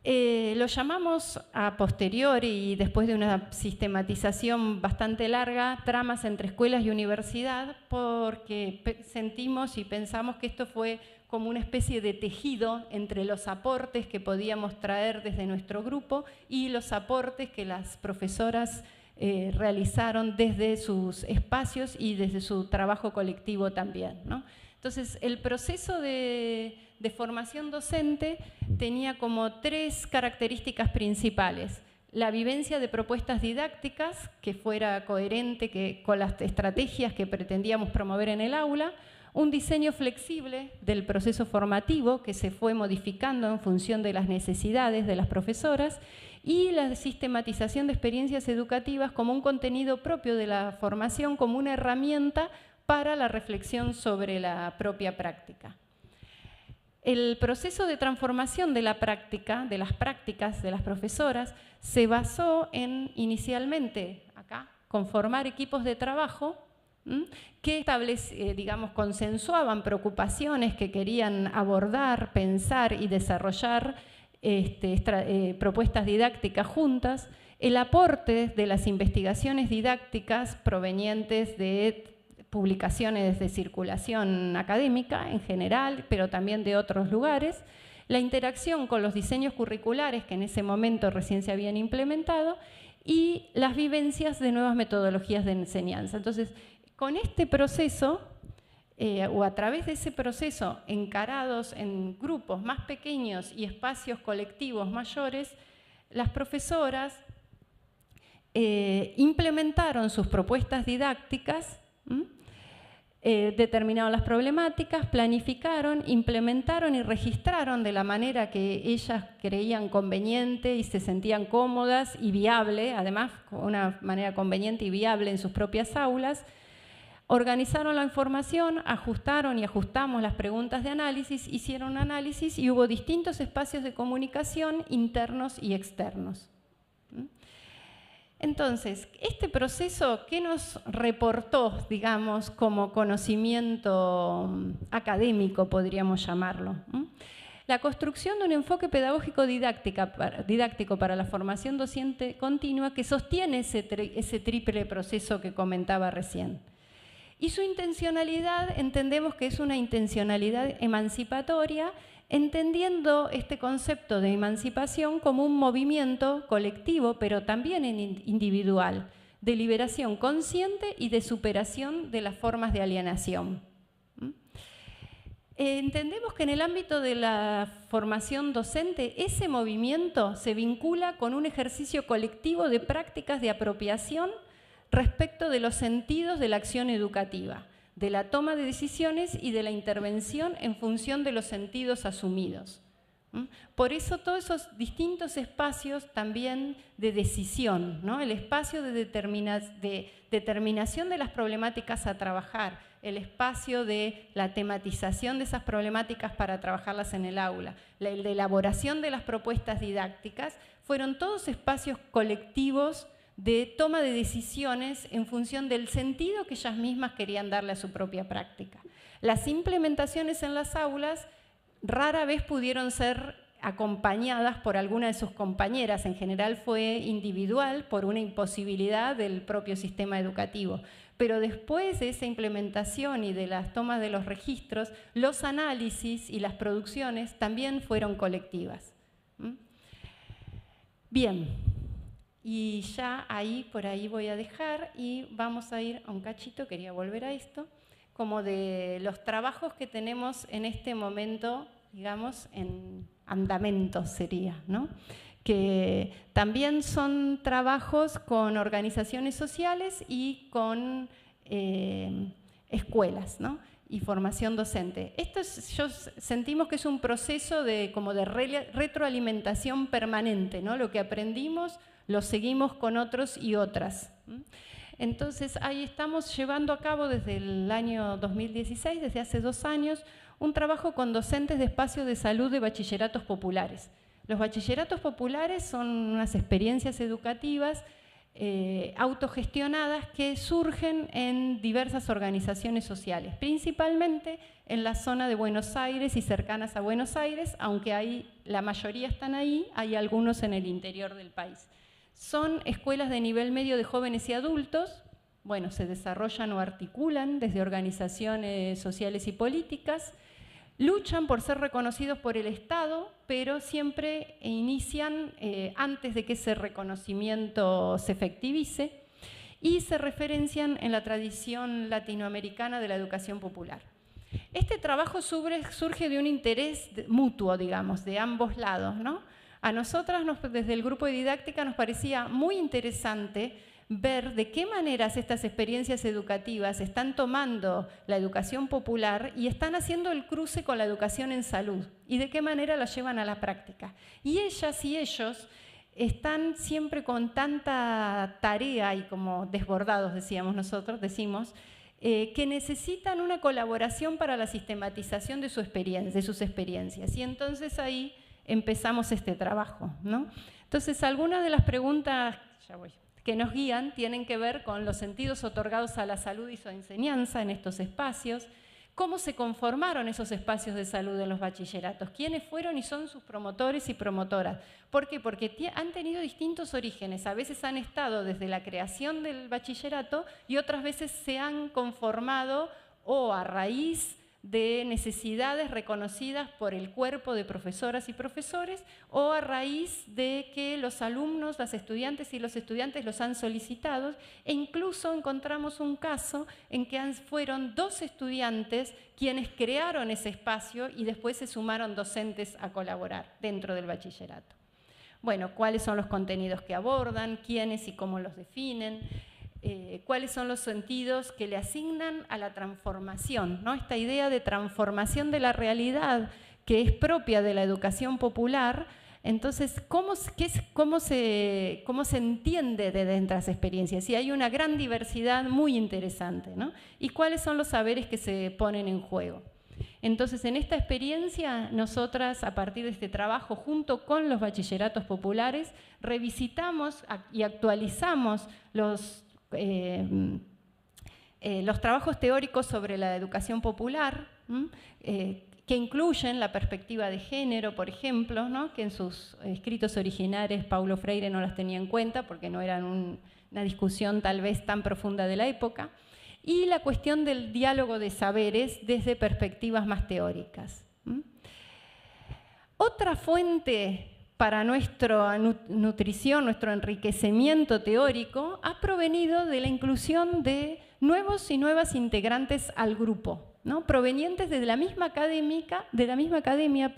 Lo llamamos a posteriori y después de una sistematización bastante larga, tramas entre escuelas y universidad, porque sentimos y pensamos que esto fue como una especie de tejido entre los aportes que podíamos traer desde nuestro grupo y los aportes que las profesoras realizaron desde sus espacios y desde su trabajo colectivo también, ¿no? Entonces, el proceso de formación docente tenía como 3 características principales. La vivencia de propuestas didácticas, que fuera coherente con las estrategias que pretendíamos promover en el aula, un diseño flexible del proceso formativo que se fue modificando en función de las necesidades de las profesoras y la sistematización de experiencias educativas como un contenido propio de la formación, como una herramienta para la reflexión sobre la propia práctica. El proceso de transformación de la práctica, de las prácticas de las profesoras, se basó en, inicialmente, acá, conformar equipos de trabajo que consensuaban preocupaciones que querían abordar, pensar y desarrollar propuestas didácticas juntas, el aporte de las investigaciones didácticas provenientes de publicaciones de circulación académica en general, pero también de otros lugares, la interacción con los diseños curriculares que en ese momento recién se habían implementado y las vivencias de nuevas metodologías de enseñanza. Entonces, con este proceso, o a través de ese proceso, encarados en grupos más pequeños y espacios colectivos mayores, las profesoras implementaron sus propuestas didácticas, determinaron las problemáticas, planificaron, implementaron y registraron de la manera que ellas creían conveniente y se sentían cómodas y viable, además, de una manera conveniente y viable en sus propias aulas. Organizaron la información, ajustaron y ajustamos las preguntas de análisis, hicieron un análisis y hubo distintos espacios de comunicación internos y externos. Entonces, este proceso, ¿qué nos reportó, digamos, como conocimiento académico, podríamos llamarlo? La construcción de un enfoque pedagógico didáctico para la formación docente continua que sostiene ese triple proceso que comentaba recién. Y su intencionalidad, entendemos que es una intencionalidad emancipatoria, entendiendo este concepto de emancipación como un movimiento colectivo, pero también individual, de liberación consciente y de superación de las formas de alienación. Entendemos que en el ámbito de la formación docente, ese movimiento se vincula con un ejercicio colectivo de prácticas de apropiación respecto de los sentidos de la acción educativa, de la toma de decisiones y de la intervención en función de los sentidos asumidos. Por eso todos esos distintos espacios también de decisión, ¿no? El espacio de determinación de las problemáticas a trabajar, el espacio de la tematización de esas problemáticas para trabajarlas en el aula, el de elaboración de las propuestas didácticas, fueron todos espacios colectivos de toma de decisiones en función del sentido que ellas mismas querían darle a su propia práctica. Las implementaciones en las aulas rara vez pudieron ser acompañadas por alguna de sus compañeras, en general fue individual por una imposibilidad del propio sistema educativo. Pero después de esa implementación y de las tomas de los registros, los análisis y las producciones también fueron colectivas. Bien. Y ya por ahí voy a dejar y vamos a ir a un cachito, quería volver a esto, como de los trabajos que tenemos en este momento, digamos, en andamento sería, ¿no? que también son trabajos con organizaciones sociales y con escuelas, ¿no? Y formación docente. Sentimos que es un proceso de retroalimentación permanente, ¿no? Lo que aprendimos lo seguimos con otros y otras. Entonces, ahí estamos llevando a cabo desde el año 2016, desde hace 2 años, un trabajo con docentes de espacios de salud de bachilleratos populares. Los bachilleratos populares son unas experiencias educativas autogestionadas que surgen en diversas organizaciones sociales, principalmente en la zona de Buenos Aires y cercanas a Buenos Aires, aunque la mayoría están ahí, hay algunos en el interior del país. Son escuelas de nivel medio de jóvenes y adultos, bueno, se desarrollan o articulan desde organizaciones sociales y políticas, luchan por ser reconocidos por el Estado, pero siempre inician antes de que ese reconocimiento se efectivice y se referencian en la tradición latinoamericana de la educación popular. Este trabajo surge de un interés mutuo, digamos, de ambos lados, ¿no? A nosotras, desde el grupo de didáctica, nos parecía muy interesante ver de qué maneras estas experiencias educativas están tomando la educación popular y están haciendo el cruce con la educación en salud y de qué manera la llevan a la práctica. Y ellas y ellos están siempre con tanta tarea y como desbordados, decimos, que necesitan una colaboración para la sistematización de sus experiencias. Y entonces ahí empezamos este trabajo, ¿no? Entonces, algunas de las preguntas que nos guían tienen que ver con los sentidos otorgados a la salud y su enseñanza en estos espacios, cómo se conformaron esos espacios de salud en los bachilleratos, quiénes fueron y son sus promotores y promotoras. ¿Por qué? Porque han tenido distintos orígenes, a veces han estado desde la creación del bachillerato y otras veces se han conformado o a raíz de necesidades reconocidas por el cuerpo de profesoras y profesores o a raíz de que los alumnos, las estudiantes y los estudiantes los han solicitado, e incluso encontramos un caso en que fueron 2 estudiantes quienes crearon ese espacio y después se sumaron docentes a colaborar dentro del bachillerato. Bueno, ¿cuáles son los contenidos que abordan? ¿Quiénes y cómo los definen? Cuáles son los sentidos que le asignan a la transformación, ¿no? Esta idea de transformación de la realidad que es propia de la educación popular. Entonces, ¿cómo se entiende desde estas experiencias? Y hay una gran diversidad muy interesante, ¿no? ¿Y cuáles son los saberes que se ponen en juego? Entonces, en esta experiencia, nosotras, a partir de este trabajo, junto con los bachilleratos populares, revisitamos y actualizamos los trabajos teóricos sobre la educación popular, que incluyen la perspectiva de género, por ejemplo, ¿no? Que en sus escritos originales Paulo Freire no las tenía en cuenta porque no eran una discusión tal vez tan profunda de la época, y la cuestión del diálogo de saberes desde perspectivas más teóricas. Otra fuente para nuestra nutrición, nuestro enriquecimiento teórico, ha provenido de la inclusión de nuevos y nuevas integrantes al grupo, ¿no? Provenientes de la misma academia,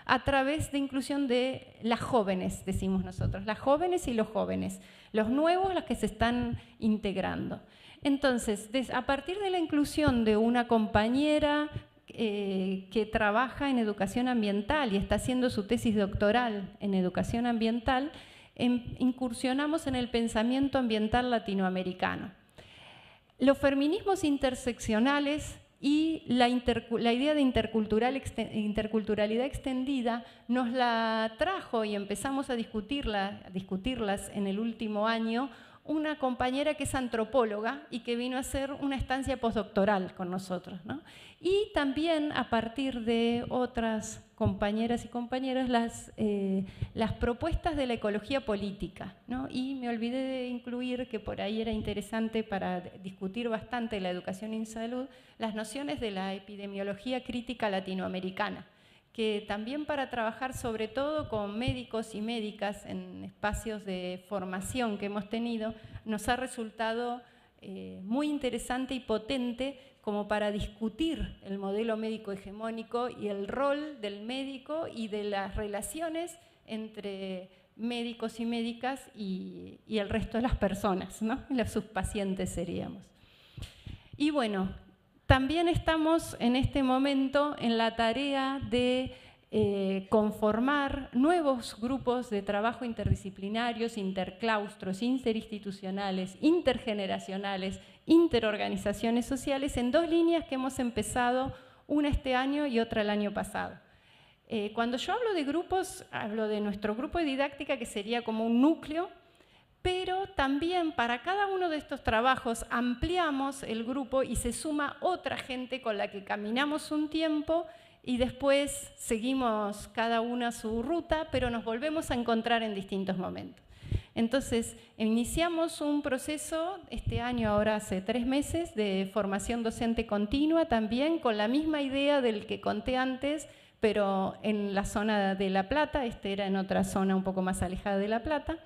a través de inclusión de las jóvenes, decimos nosotros, las jóvenes y los jóvenes, los nuevos, los que se están integrando. Entonces, a partir de la inclusión de una compañera que trabaja en educación ambiental y está haciendo su tesis doctoral en educación ambiental, incursionamos en el pensamiento ambiental latinoamericano. Los feminismos interseccionales y la idea de interculturalidad extendida nos la trajo y empezamos a discutirlas en el último año una compañera que es antropóloga y que vino a hacer una estancia postdoctoral con nosotros, ¿no? Y también a partir de otras compañeras y compañeros las propuestas de la ecología política, ¿no? Y me olvidé de incluir, que por ahí era interesante para discutir bastante la educación en salud, las nociones de la epidemiología crítica latinoamericana, que también para trabajar sobre todo con médicos y médicas en espacios de formación que hemos tenido, nos ha resultado muy interesante y potente como para discutir el modelo médico hegemónico y el rol del médico y de las relaciones entre médicos y médicas y el resto de las personas, ¿no? Sus pacientes seríamos. Y bueno, también estamos en este momento en la tarea de conformar nuevos grupos de trabajo interdisciplinarios, interclaustros, interinstitucionales, intergeneracionales, interorganizaciones sociales, en 2 líneas que hemos empezado, una este año y otra el año pasado. Cuando yo hablo de grupos, hablo de nuestro grupo de didáctica, que sería como un núcleo, pero también para cada uno de estos trabajos ampliamos el grupo y se suma otra gente con la que caminamos un tiempo y después seguimos cada una su ruta, pero nos volvemos a encontrar en distintos momentos. Entonces, iniciamos un proceso este año, ahora hace 3 meses, de formación docente continua, también con la misma idea del que conté antes, pero en la zona de La Plata, este era en otra zona un poco más alejada de La Plata.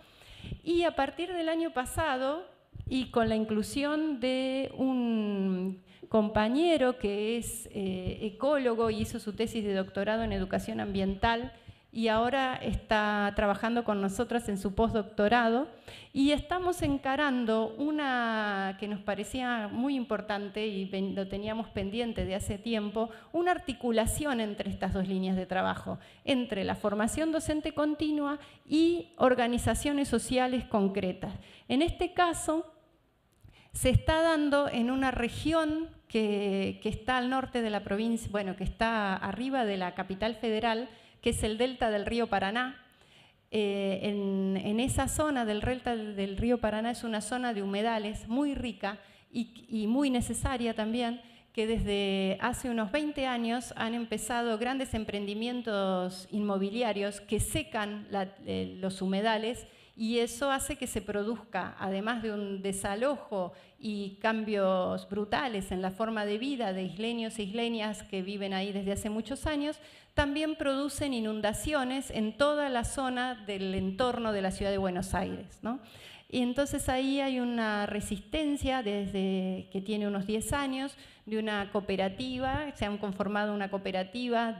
Y a partir del año pasado, y con la inclusión de un compañero que es ecólogo y hizo su tesis de doctorado en educación ambiental, y ahora está trabajando con nosotras en su postdoctorado, y estamos encarando una que nos parecía muy importante y lo teníamos pendiente de hace tiempo, una articulación entre estas 2 líneas de trabajo, entre la formación docente continua y organizaciones sociales concretas. En este caso, se está dando en una región que está al norte de la provincia, bueno, que está arriba de la capital federal, que es el delta del río Paraná. En esa zona del delta del río Paraná es una zona de humedales muy rica y muy necesaria también, que desde hace unos 20 años han empezado grandes emprendimientos inmobiliarios que secan los humedales, y eso hace que se produzca, además de un desalojo y cambios brutales en la forma de vida de isleños e isleñas que viven ahí desde hace muchos años, también producen inundaciones en toda la zona del entorno de la ciudad de Buenos Aires, ¿no? Y entonces ahí hay una resistencia desde que tiene unos 10 años de una cooperativa, se han conformado una cooperativa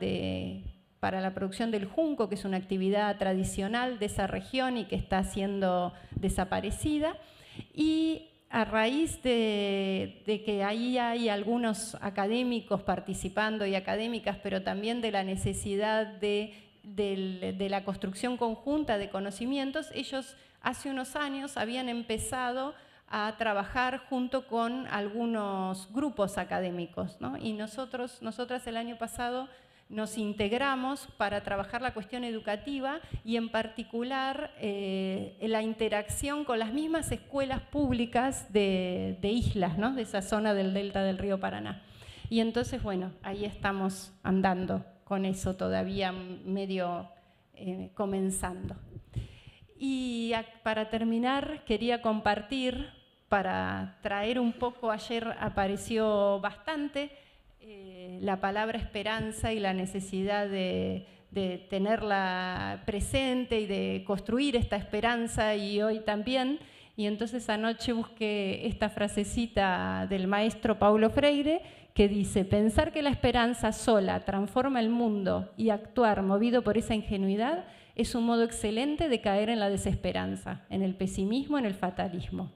para la producción del junco, que es una actividad tradicional de esa región y que está siendo desaparecida. Y a raíz de que ahí hay algunos académicos participando y académicas, pero también de la necesidad de la construcción conjunta de conocimientos, ellos hace unos años habían empezado a trabajar junto con algunos grupos académicos, ¿no? Y nosotras el año pasado nos integramos para trabajar la cuestión educativa y en particular la interacción con las mismas escuelas públicas de islas, ¿no? De esa zona del delta del río Paraná. Y entonces, bueno, ahí estamos andando con eso todavía medio comenzando. Y para terminar, quería compartir, para traer un poco, ayer apareció bastante, la palabra esperanza y la necesidad de tenerla presente y de construir esta esperanza, y hoy también. Y entonces anoche busqué esta frasecita del maestro Paulo Freire que dice: pensar que la esperanza sola transforma el mundo y actuar movido por esa ingenuidad es un modo excelente de caer en la desesperanza, en el pesimismo, en el fatalismo.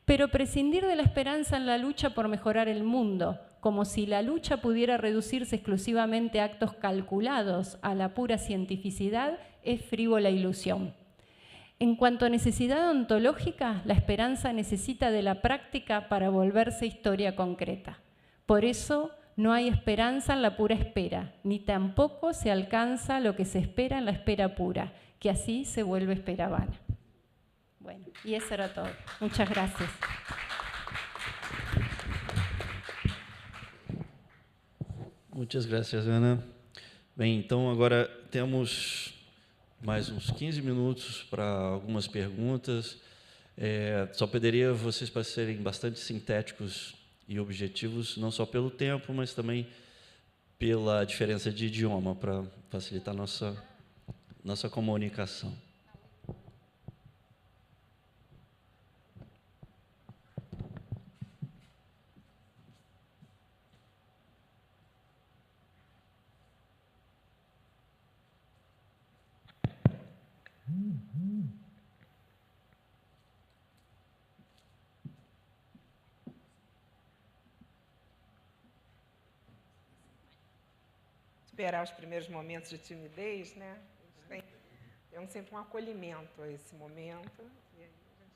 Pero prescindir de la esperanza en la lucha por mejorar el mundo, como si la lucha pudiera reducirse exclusivamente a actos calculados a la pura cientificidad, es frívola ilusión. En cuanto a necesidad ontológica, la esperanza necesita de la práctica para volverse historia concreta. Por eso no hay esperanza en la pura espera, ni tampoco se alcanza lo que se espera en la espera pura, que así se vuelve espera vana. Bueno, e isso era todo. Muchas gracias. Muitas graças, Ana. Bem, então agora temos mais uns 15 minutos para algumas perguntas. Só pediria vocês para serem bastante sintéticos e objetivos, não só pelo tempo, mas também pela diferença de idioma, para facilitar nossa comunicação. superar os primeiros momentos de timidez, né? A gente tem sempre um acolhimento a esse momento. E aí a gente vai.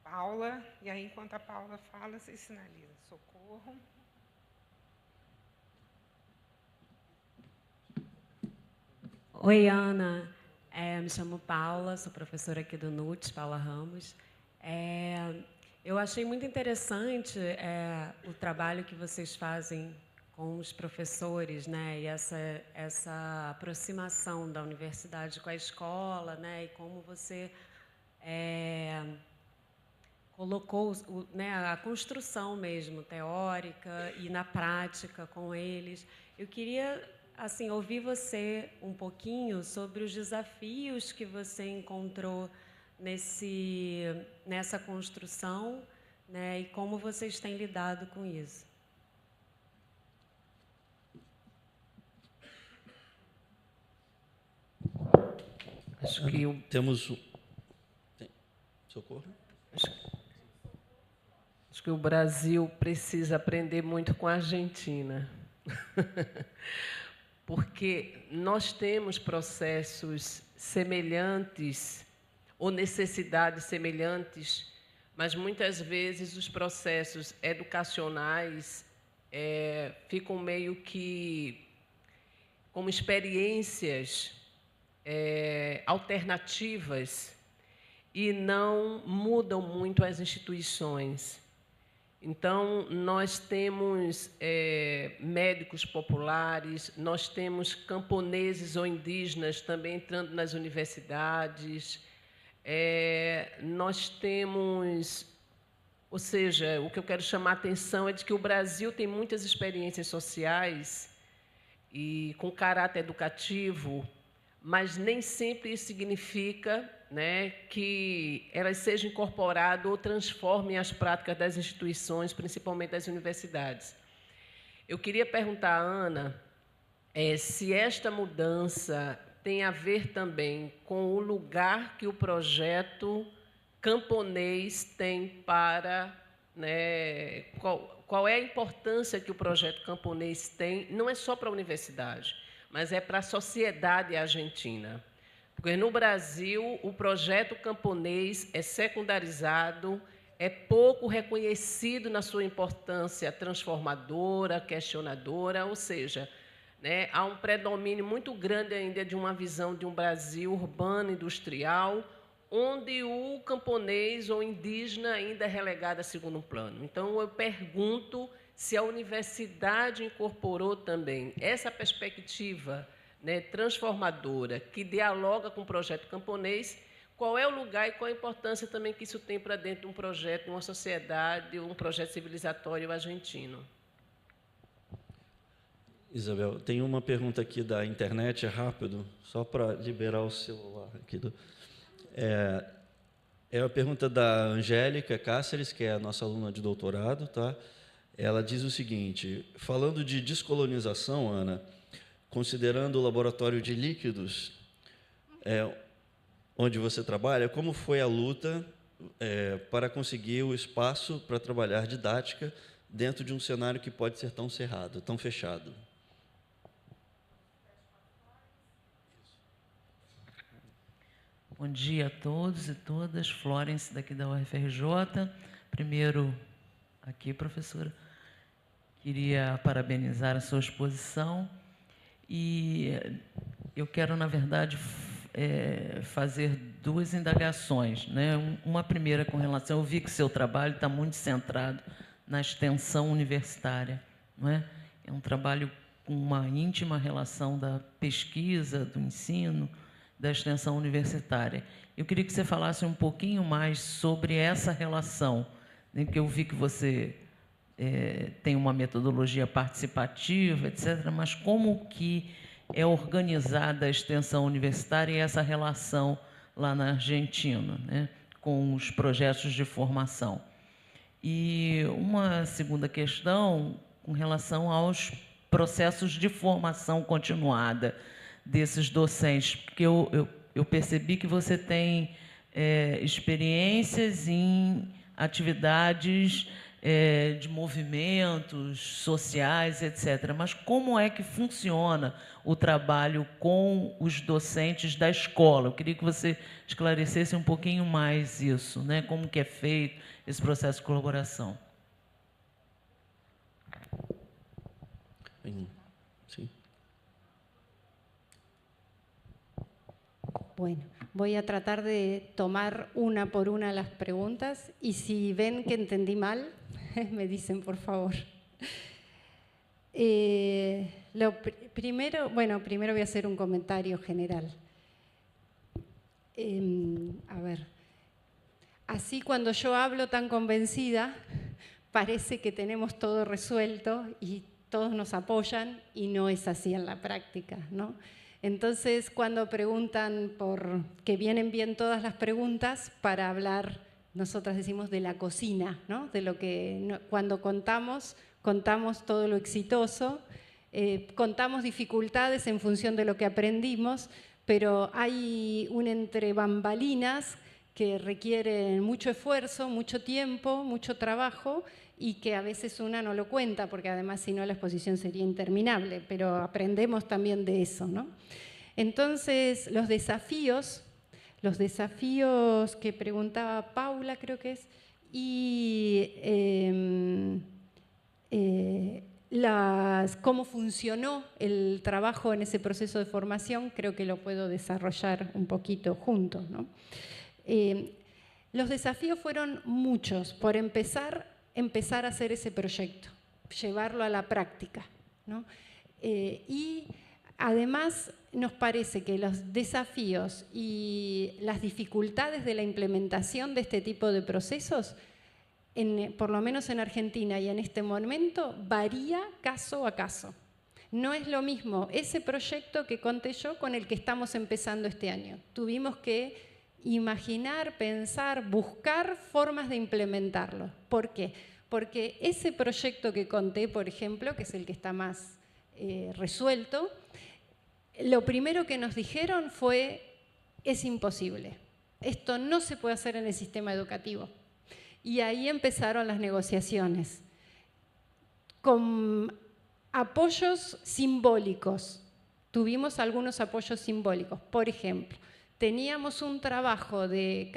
Paula, e aí enquanto a Paula fala, vocês sinalizam. Socorro. Oi, Ana. Me chamo Paula, sou professora aqui do NUTS, Paula Ramos. Eu achei muito interessante o trabalho que vocês fazem com os professores, né? E essa aproximação da universidade com a escola, né? E como você colocou né, a construção mesmo, teórica e na prática com eles. Eu queria assim, ouvir você um pouquinho sobre os desafios que você encontrou nessa construção, né, e como vocês têm lidado com isso. Acho que temos socorro. Acho que o Brasil precisa aprender muito com a Argentina. Porque nós temos processos semelhantes ou necessidades semelhantes, mas muitas vezes os processos educacionais ficam meio que como experiências alternativas e não mudam muito as instituições. Então, nós temos médicos populares, nós temos camponeses ou indígenas também entrando nas universidades, nós temos... Ou seja, o que eu quero chamar a atenção é de que o Brasil tem muitas experiências sociais e com caráter educativo, mas nem sempre isso significa, né, que elas sejam incorporadas ou transformem as práticas das instituições, principalmente das universidades. Eu queria perguntar à Ana se esta mudança tem a ver também com o lugar que o projeto camponês tem para... né, qual é a importância que o projeto camponês tem, não é só para a universidade, mas é para a sociedade argentina. Porque no Brasil, o projeto camponês é secundarizado, é pouco reconhecido na sua importância transformadora, questionadora, ou seja, né, há um predomínio muito grande ainda de uma visão de um Brasil urbano, industrial, onde o camponês ou indígena ainda é relegado a segundo plano. Então, eu pergunto se a universidade incorporou também essa perspectiva, né, transformadora, que dialoga com o projeto camponês, qual é o lugar e qual a importância também que isso tem para dentro de um projeto, de uma sociedade, um projeto civilizatório argentino. Isabel, tem uma pergunta aqui da internet, rápido, só para liberar o celular aqui. É a pergunta da Angélica Cáceres, que é a nossa aluna de doutorado, tá? Ela diz o seguinte: falando de descolonização, Ana, considerando o laboratório de líquidos onde você trabalha, como foi a luta para conseguir o espaço para trabalhar didática dentro de um cenário que pode ser tão cerrado, tão fechado? Bom dia a todos e todas. Florence, daqui da UFRJ. Primeiro, aqui, professora, queria parabenizar a sua exposição e eu quero, na verdade, fazer duas indagações, né? Uma primeira com relação... Eu vi que seu trabalho está muito centrado na extensão universitária, não é? É um trabalho com uma íntima relação da pesquisa, do ensino, da extensão universitária. Eu queria que você falasse um pouquinho mais sobre essa relação, né, que eu vi que você tem uma metodologia participativa, etc., mas como que é organizada a extensão universitária e essa relação lá na Argentina, né, com os projetos de formação. E uma segunda questão com relação aos processos de formação continuada desses docentes, porque eu percebi que você tem experiências em atividades de movimentos sociais, etc. Mas como é que funciona o trabalho com os docentes da escola? Eu queria que você esclarecesse um pouquinho mais isso, né? Como que é feito esse processo de colaboração. Sí. Bueno, voy a tratar de tomar una por una las preguntas y si ven que entendí mal, me dicen por favor. Primero voy a hacer un comentario general. A ver, así cuando yo hablo tan convencida, parece que tenemos todo resuelto y todos nos apoyan y no es así en la práctica, ¿no? Entonces, cuando preguntan que vienen bien todas las preguntas para hablar, nosotras decimos de la cocina, ¿no? De lo que cuando contamos todo lo exitoso, contamos dificultades en función de lo que aprendimos, pero hay un entre bambalinas que requieren mucho esfuerzo, mucho tiempo, mucho trabajo y que a veces una no lo cuenta, porque además si no la exposición sería interminable, pero aprendemos también de eso, ¿no? Entonces, los desafíos que preguntaba Paula, creo que es, y cómo funcionó el trabajo en ese proceso de formación, creo que lo puedo desarrollar un poquito juntos, ¿no? Los desafíos fueron muchos. Por empezar a hacer ese proyecto, llevarlo a la práctica, ¿no? Y además nos parece que los desafíos y las dificultades de la implementación de este tipo de procesos, por lo menos en Argentina y en este momento, varía caso a caso. No es lo mismo ese proyecto que conté yo con el que estamos empezando este año. Tuvimos que imaginar, pensar, buscar formas de implementarlo. ¿Por qué? Porque ese proyecto que conté, por ejemplo, que es el que está más resuelto, lo primero que nos dijeron fue: es imposible, esto no se puede hacer en el sistema educativo. Y ahí empezaron las negociaciones, con apoyos simbólicos. Tuvimos algunos apoyos simbólicos. Por ejemplo, teníamos un trabajo de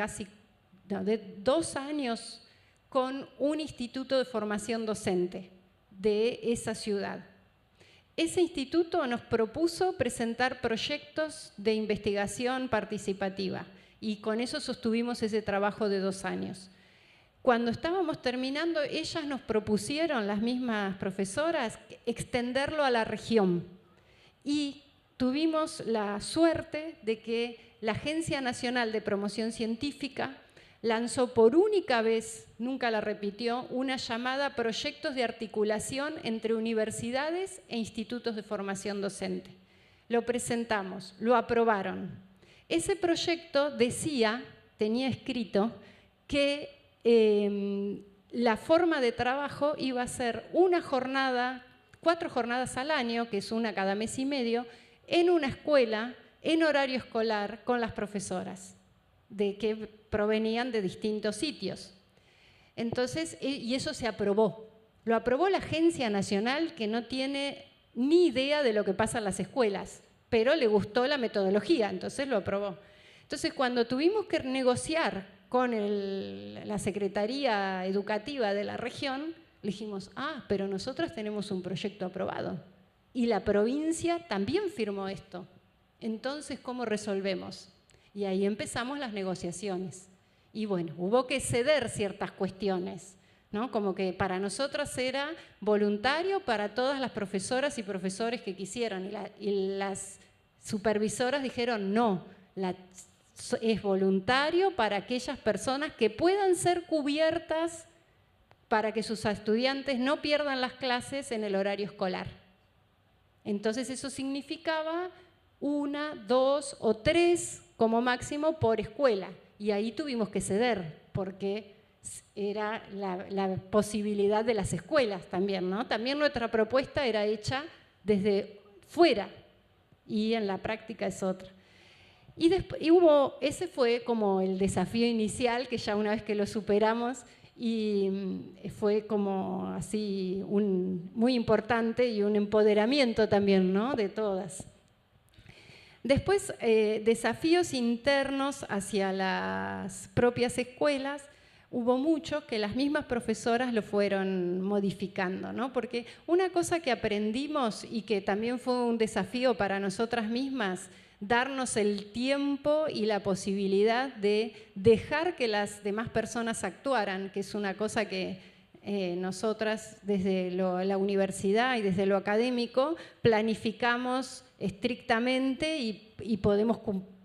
2 años con un instituto de formación docente de esa ciudad. Ese instituto nos propuso presentar proyectos de investigación participativa y con eso sostuvimos ese trabajo de 2 años. Cuando estábamos terminando, ellas nos propusieron, las mismas profesoras, extenderlo a la región. Y tuvimos la suerte de que la Agencia Nacional de Promoción Científica lanzó por única vez, nunca la repitió, una llamada Proyectos de Articulación entre Universidades e Institutos de Formación Docente. Lo presentamos, lo aprobaron. Ese proyecto tenía escrito que la forma de trabajo iba a ser 4 jornadas al año, que es una cada mes y medio, en una escuela, en horario escolar, con las profesoras, que provenían de distintos sitios. Entonces, y eso se aprobó. Lo aprobó la Agencia Nacional, que no tiene ni idea de lo que pasa en las escuelas, pero le gustó la metodología, entonces lo aprobó. Entonces, cuando tuvimos que negociar con la Secretaría Educativa de la región, le dijimos: pero nosotros tenemos un proyecto aprobado y la provincia también firmó esto. Entonces, ¿cómo resolvemos? Y ahí empezamos las negociaciones. Y bueno, hubo que ceder ciertas cuestiones, ¿no? Como que para nosotros era voluntario para todas las profesoras y profesores que quisieran. Y las supervisoras dijeron: no, es voluntario para aquellas personas que puedan ser cubiertas para que sus estudiantes no pierdan las clases en el horario escolar. Entonces eso significaba 1, 2 o 3 como máximo por escuela. Y ahí tuvimos que ceder, porque era la posibilidad de las escuelas también, ¿no? También nuestra propuesta era hecha desde fuera y en la práctica es otra. Y ese fue como el desafío inicial, que ya una vez que lo superamos, y fue como así muy importante y un empoderamiento también, ¿no?, de todas. Después, desafíos internos hacia las propias escuelas. Hubo muchos que las mismas profesoras lo fueron modificando, ¿no? Porque una cosa que aprendimos y que también fue un desafío para nosotras mismas, darnos el tiempo y la posibilidad de dejar que las demás personas actuaran, que es una cosa que nosotras desde la universidad y desde lo académico planificamos estrictamente y podemos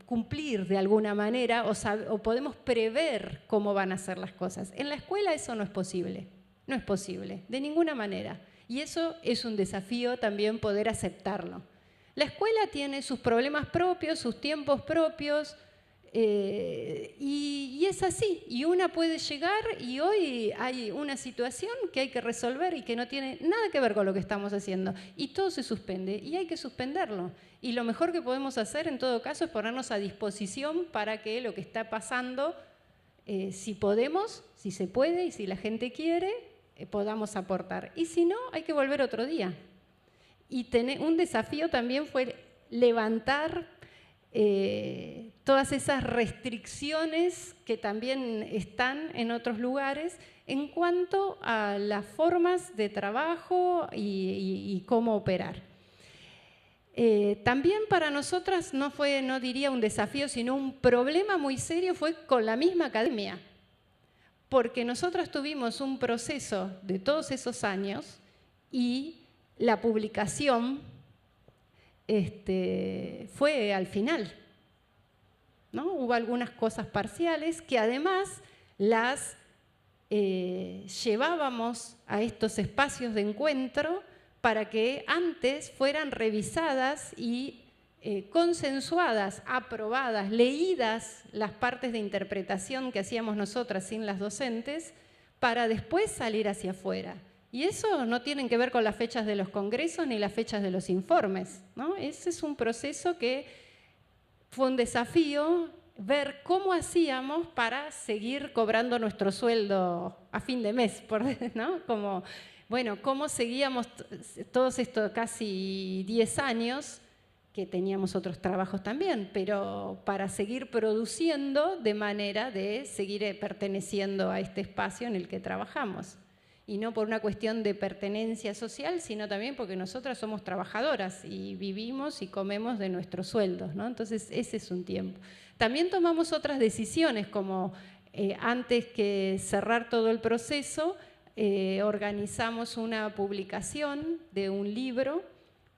cumplir de alguna manera o podemos prever cómo van a ser las cosas. En la escuela eso no es posible, de ninguna manera. Y eso es un desafío también poder aceptarlo. La escuela tiene sus problemas propios, sus tiempos propios, y es así. Y una puede llegar y hoy hay una situación que hay que resolver y que no tiene nada que ver con lo que estamos haciendo. Y todo se suspende y hay que suspenderlo. Y lo mejor que podemos hacer en todo caso es ponernos a disposición para que lo que está pasando, si podemos, si se puede y si la gente quiere, podamos aportar. Y si no, hay que volver otro día. Y un desafío también fue levantar todas esas restricciones que también están en otros lugares en cuanto a las formas de trabajo y cómo operar. También para nosotras no diría un desafío, sino un problema muy serio fue con la misma academia, porque nosotras tuvimos un proceso de todos esos años y la publicación fue al final, ¿no? Hubo algunas cosas parciales que además las llevábamos a estos espacios de encuentro para que antes fueran revisadas y consensuadas, aprobadas, leídas las partes de interpretación que hacíamos nosotras sin las docentes, para después salir hacia afuera. Y eso no tiene que ver con las fechas de los congresos ni las fechas de los informes, ¿no? Ese es un proceso que fue un desafío, ver cómo hacíamos para seguir cobrando nuestro sueldo a fin de mes, ¿no? Como, bueno, cómo seguíamos todos estos casi 10 años, que teníamos otros trabajos también, pero para seguir produciendo de manera de seguir perteneciendo a este espacio en el que trabajamos. Y no por una cuestión de pertenencia social, sino también porque nosotras somos trabajadoras y vivimos y comemos de nuestros sueldos, ¿no? Entonces, ese es un tiempo. También tomamos otras decisiones, como antes que cerrar todo el proceso, organizamos una publicación de un libro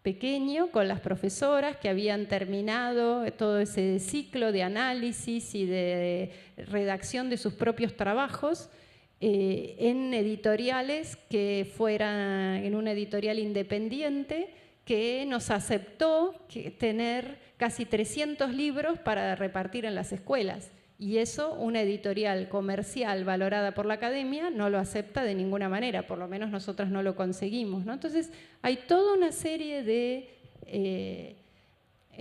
pequeño con las profesoras que habían terminado todo ese ciclo de análisis y de redacción de sus propios trabajos, en editoriales que fueran en una editorial independiente que nos aceptó tener casi 300 libros para repartir en las escuelas. Y eso una editorial comercial valorada por la academia no lo acepta de ninguna manera, por lo menos nosotras no lo conseguimos, ¿no? Entonces hay toda una serie de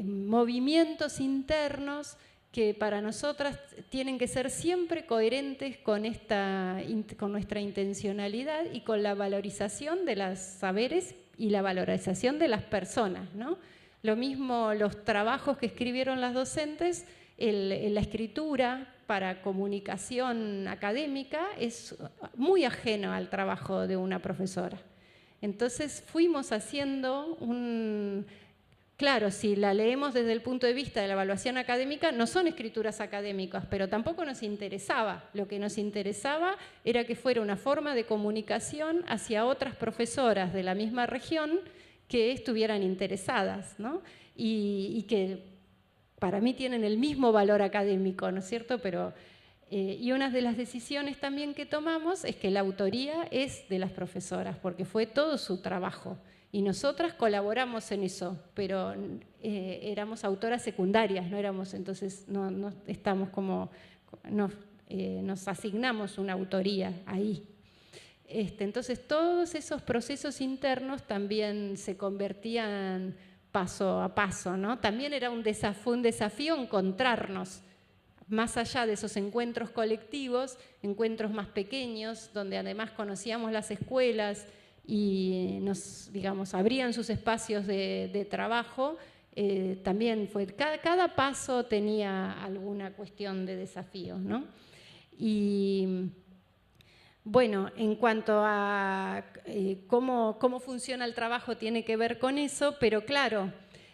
movimientos internos que para nosotras tienen que ser siempre coherentes con nuestra intencionalidad y con la valorización de los saberes y la valorización de las personas, ¿no? Lo mismo los trabajos que escribieron las docentes, la escritura para comunicación académica es muy ajeno al trabajo de una profesora. Entonces fuimos haciendo Claro, si la leemos desde el punto de vista de la evaluación académica, no son escrituras académicas, pero tampoco nos interesaba. Lo que nos interesaba era que fuera una forma de comunicación hacia otras profesoras de la misma región que estuvieran interesadas, ¿no? Y que para mí tienen el mismo valor académico, ¿no es cierto? Pero, y una de las decisiones también que tomamos es que la autoría es de las profesoras, porque fue todo su trabajo. Y nosotras colaboramos en eso, pero éramos autoras secundarias, no éramos, entonces no estamos como, nos asignamos una autoría ahí. Entonces todos esos procesos internos también se convertían paso a paso, ¿no? También era un desafío encontrarnos, más allá de esos encuentros colectivos, encuentros más pequeños, donde además conocíamos las escuelas y nos, digamos, abrían sus espacios de trabajo. También fue, cada paso tenía alguna cuestión de desafío, ¿no? Y bueno, en cuanto a cómo funciona el trabajo tiene que ver con eso, pero claro,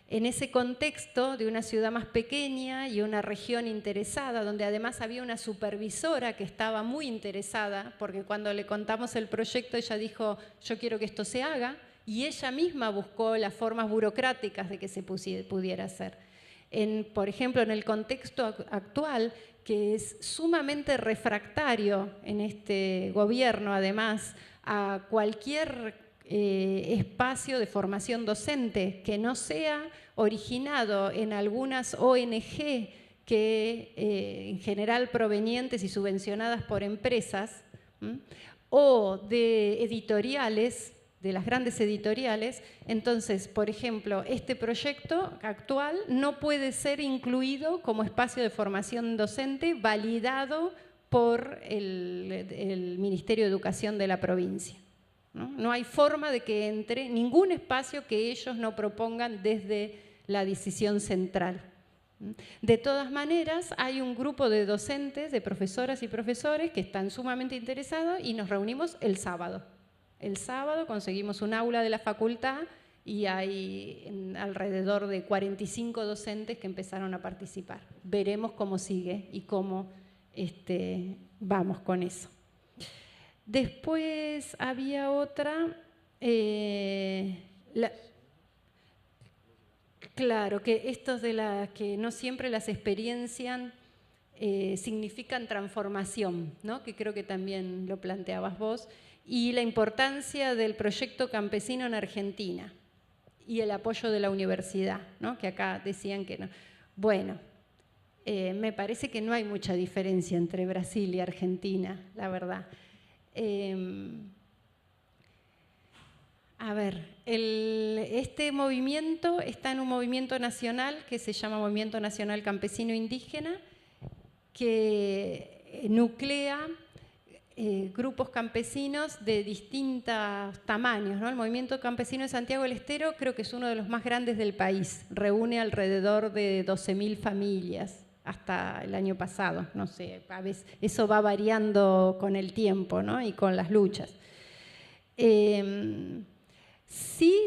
en ese contexto de una ciudad más pequeña y una región interesada, donde además había una supervisora que estaba muy interesada, porque cuando le contamos el proyecto ella dijo, yo quiero que esto se haga, y ella misma buscó las formas burocráticas de que se pudiera hacer. Por ejemplo, en el contexto actual, que es sumamente refractario en este gobierno, además, a cualquier espacio de formación docente que no sea originado en algunas ONG que en general provenientes y subvencionadas por empresas, o de editoriales, de las grandes editoriales. Entonces, por ejemplo, este proyecto actual no puede ser incluido como espacio de formación docente validado por el Ministerio de Educación de la provincia. No hay forma de que entre ningún espacio que ellos no propongan desde la decisión central. De todas maneras, hay un grupo de docentes, de profesoras y profesores que están sumamente interesados y nos reunimos el sábado. El sábado conseguimos un aula de la facultad y hay alrededor de 45 docentes que empezaron a participar. Veremos cómo sigue y cómo vamos con eso. Después había otra, claro, que estos de las que no siempre las experiencian significan transformación, ¿no? Que creo que también lo planteabas vos, y la importancia del proyecto campesino en Argentina y el apoyo de la universidad, ¿no? Que acá decían que no. Bueno, me parece que no hay mucha diferencia entre Brasil y Argentina, la verdad. A ver, este movimiento está en un movimiento nacional que se llama Movimiento Nacional Campesino Indígena, que nuclea grupos campesinos de distintos tamaños, ¿no? El Movimiento Campesino de Santiago del Estero creo que es uno de los más grandes del país, reúne alrededor de 12.000 familias hasta el año pasado, no sé, a veces eso va variando con el tiempo, ¿no? Y con las luchas. Sí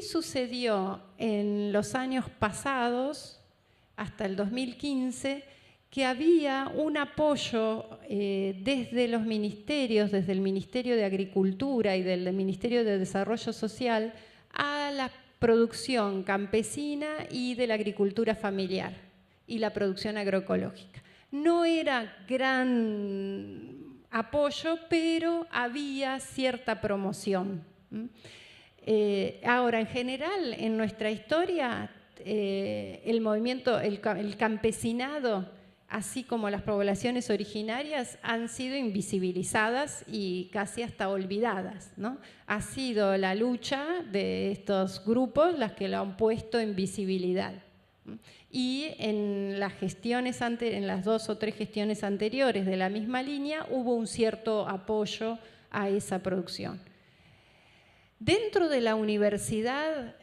sucedió en los años pasados, hasta el 2015, que había un apoyo desde los ministerios, desde el Ministerio de Agricultura y del Ministerio de Desarrollo Social, a la producción campesina y de la agricultura familiar y la producción agroecológica. No era gran apoyo, pero había cierta promoción. Ahora, en general, en nuestra historia, el movimiento, el campesinado, así como las poblaciones originarias, han sido invisibilizadas y casi hasta olvidadas, ¿no? Ha sido la lucha de estos grupos las que lo han puesto en visibilidad. Y en las gestiones en las 2 o 3 gestiones anteriores de la misma línea hubo un cierto apoyo a esa producción. Dentro de la universidad,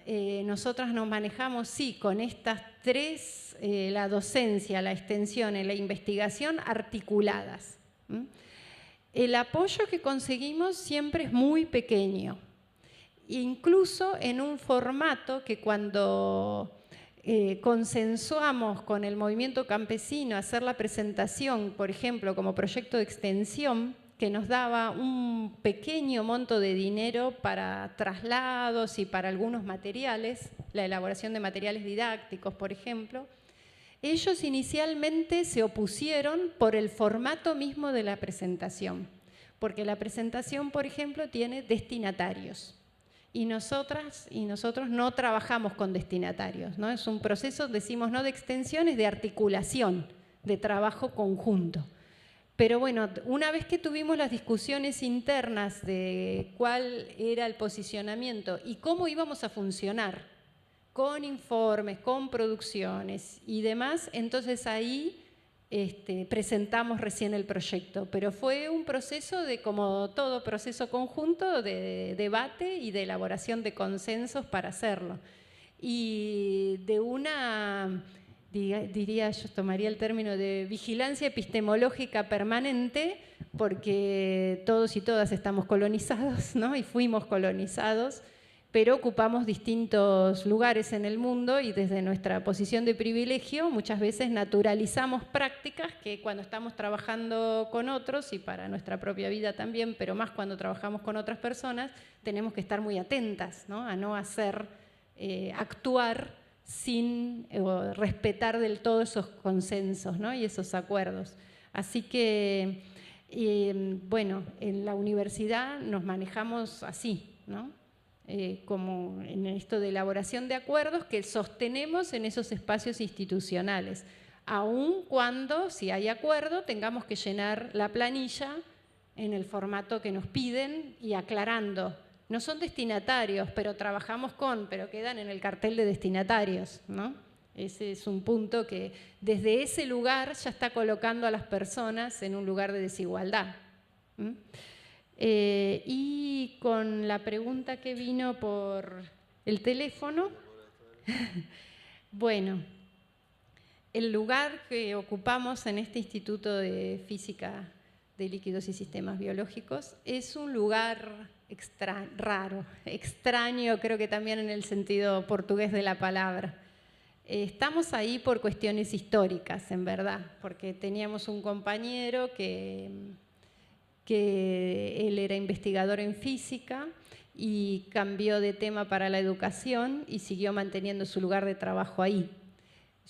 nosotras nos manejamos, sí, con estas 3, la docencia, la extensión y la investigación articuladas. El apoyo que conseguimos siempre es muy pequeño, incluso en un formato que cuando consensuamos con el movimiento campesino hacer la presentación, por ejemplo, como proyecto de extensión, que nos daba un pequeño monto de dinero para traslados y para algunos materiales, la elaboración de materiales didácticos, por ejemplo, ellos inicialmente se opusieron por el formato mismo de la presentación, porque la presentación, por ejemplo, tiene destinatarios. Y nosotros no trabajamos con destinatarios, ¿no? Es un proceso, decimos, no de extensión, es de articulación, de trabajo conjunto. Pero bueno, una vez que tuvimos las discusiones internas de cuál era el posicionamiento y cómo íbamos a funcionar con informes, con producciones y demás, entonces ahí presentamos recién el proyecto. Pero fue un proceso de, como todo proceso conjunto, de debate y de elaboración de consensos para hacerlo. Y de una, diría, yo tomaría el término de vigilancia epistemológica permanente, porque todos y todas estamos colonizados, ¿no? Y fuimos colonizados, pero ocupamos distintos lugares en el mundo y desde nuestra posición de privilegio muchas veces naturalizamos prácticas que cuando estamos trabajando con otros y para nuestra propia vida también, pero más cuando trabajamos con otras personas, tenemos que estar muy atentas, ¿no? A no hacer, actuar sin respetar del todo esos consensos, ¿no? Y esos acuerdos. Así que, bueno, en la universidad nos manejamos así, ¿no? Como en esto de elaboración de acuerdos que sostenemos en esos espacios institucionales, aun cuando, si hay acuerdo, tengamos que llenar la planilla en el formato que nos piden y aclarando. No son destinatarios, pero trabajamos pero quedan en el cartel de destinatarios, ¿no? Ese es un punto que desde ese lugar ya está colocando a las personas en un lugar de desigualdad. Y con la pregunta que vino por el teléfono, bueno, el lugar que ocupamos en este Instituto de Física de Líquidos y Sistemas Biológicos es un lugar raro, extraño, creo que también en el sentido portugués de la palabra. Estamos ahí por cuestiones históricas, en verdad, porque teníamos un compañero que él era investigador en física y cambió de tema para la educación y siguió manteniendo su lugar de trabajo ahí.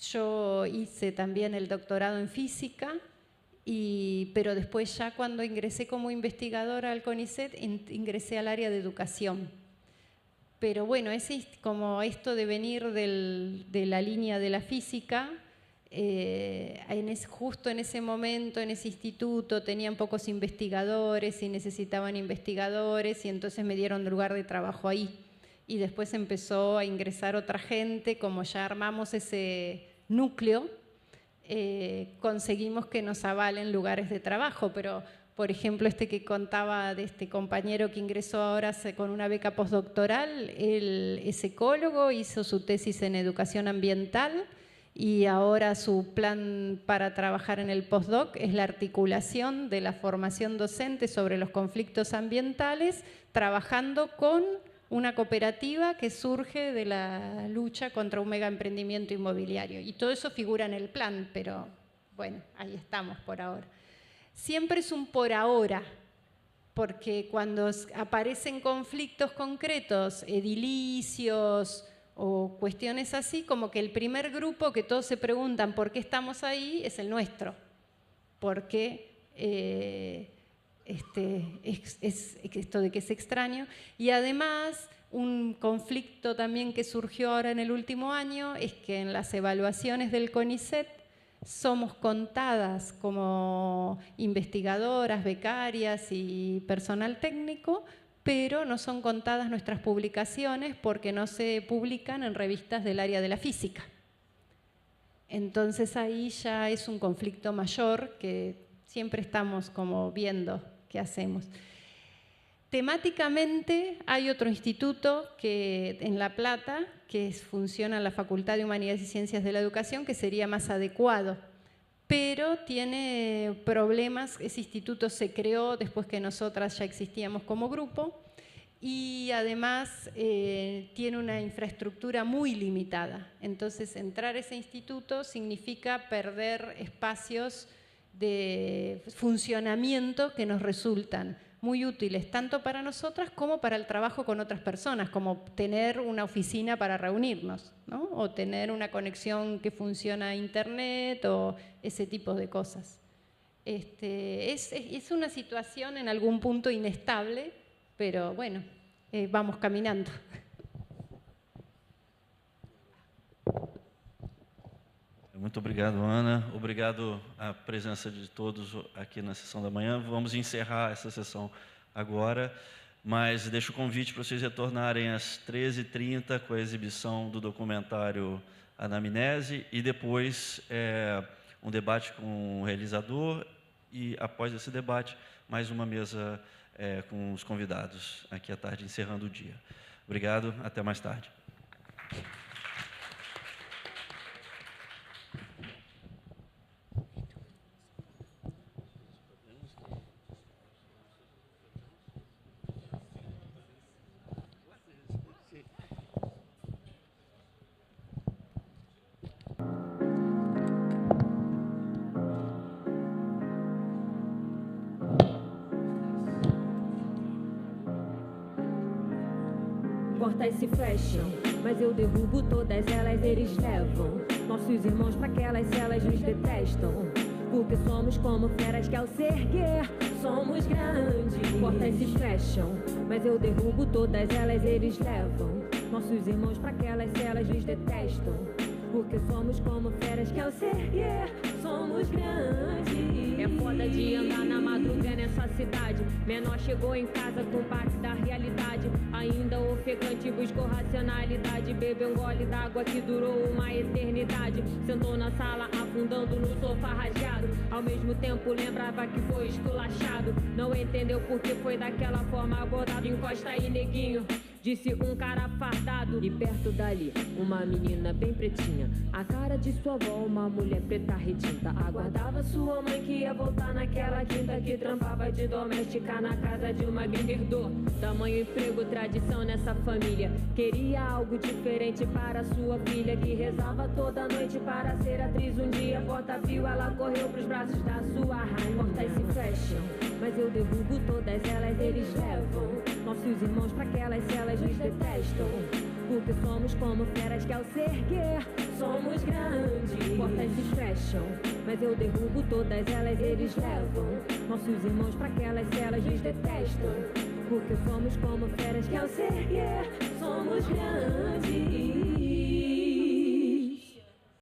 Yo hice también el doctorado en física, pero después ya cuando ingresé como investigadora al CONICET, ingresé al área de educación. Pero bueno, como esto de venir de la línea de la física, justo en ese momento, en ese instituto, tenían pocos investigadores y necesitaban investigadores y entonces me dieron lugar de trabajo ahí. Y después empezó a ingresar otra gente, como ya armamos ese núcleo, conseguimos que nos avalen lugares de trabajo, pero por ejemplo que contaba de este compañero que ingresó ahora con una beca postdoctoral, él es ecólogo, hizo su tesis en educación ambiental, y ahora su plan para trabajar en el postdoc es la articulación de la formación docente sobre los conflictos ambientales, trabajando con una cooperativa que surge de la lucha contra un megaemprendimiento inmobiliario. Y todo eso figura en el plan, pero bueno, ahí estamos por ahora. Siempre es un por ahora, porque cuando aparecen conflictos concretos, edilicios, o cuestiones así, como que el primer grupo que todos se preguntan por qué estamos ahí es el nuestro, porque esto de que es extraño. Y además, un conflicto también que surgió ahora en el último año es que en las evaluaciones del CONICET somos contadas como investigadoras, becarias y personal técnico, pero no son contadas nuestras publicaciones porque no se publican en revistas del área de la física. Entonces ahí ya es un conflicto mayor que siempre estamos como viendo qué hacemos. Temáticamente hay otro instituto en La Plata que funciona en la Facultad de Humanidades y Ciencias de la Educación, que sería más adecuado, pero tiene problemas. Ese instituto se creó después que nosotras ya existíamos como grupo y además tiene una infraestructura muy limitada. Entonces, entrar a ese instituto significa perder espacios de funcionamiento que nos resultan muy útiles, tanto para nosotras como para el trabajo con otras personas, como tener una oficina para reunirnos, ¿no? O tener una conexión que funciona a internet o ese tipo de cosas. Es una situación en algún punto inestable, pero bueno, vamos caminando. Muito obrigado, Ana. Obrigado à presença de todos aqui na sessão da manhã. Vamos encerrar essa sessão agora. Mas deixo o convite para vocês retornarem às 13h30 com a exibição do documentário Anamnese e depois um debate com o realizador e, após esse debate, mais uma mesa com os convidados aqui à tarde, encerrando o dia. Obrigado, até mais tarde. Portas se fecham, mas eu derrubo todas elas, eles levam nossos irmãos pra aquelas celas, nos detestam, porque somos como feras que ao se erguer, somos grandes. Portas se fecham, mas eu derrubo todas elas, eles levam nossos irmãos pra aquelas celas, nos detestam, porque somos como feras que ao se erguer, somos grandes. É foda de andar na madruga nessa cidade. Menor chegou em casa com parte da realidade. Ainda ofegante, buscou racionalidade. Bebeu um gole d'água que durou uma eternidade. Sentou na sala, afundando no sofá rasgado. Ao mesmo tempo lembrava que foi esculachado. Não entendeu porque foi daquela forma abordado. Encosta aí, neguinho, disse um cara fardado. E perto dali, uma menina bem pretinha. A cara de sua avó, uma mulher preta retinta. Aguardava sua mãe que ia voltar naquela quinta. Que trampava de doméstica na casa de uma gringa. Herdou tamanho emprego, tradição nessa família. Queria algo diferente para sua filha, que rezava toda noite para ser atriz. Um dia a porta viu, ela correu pros braços da sua rainha. Portas se fecham, mas eu derrubo todas elas, eles levam nossos irmãos pra aquelas celas, nos detestam, porque somos como feras que ao se erguer, somos grandes. Portas se fecham, mas eu derrubo todas elas, eles levam nossos irmãos pra aquelas celas, nos detestam, porque somos como feras que ao se erguer, somos grandes.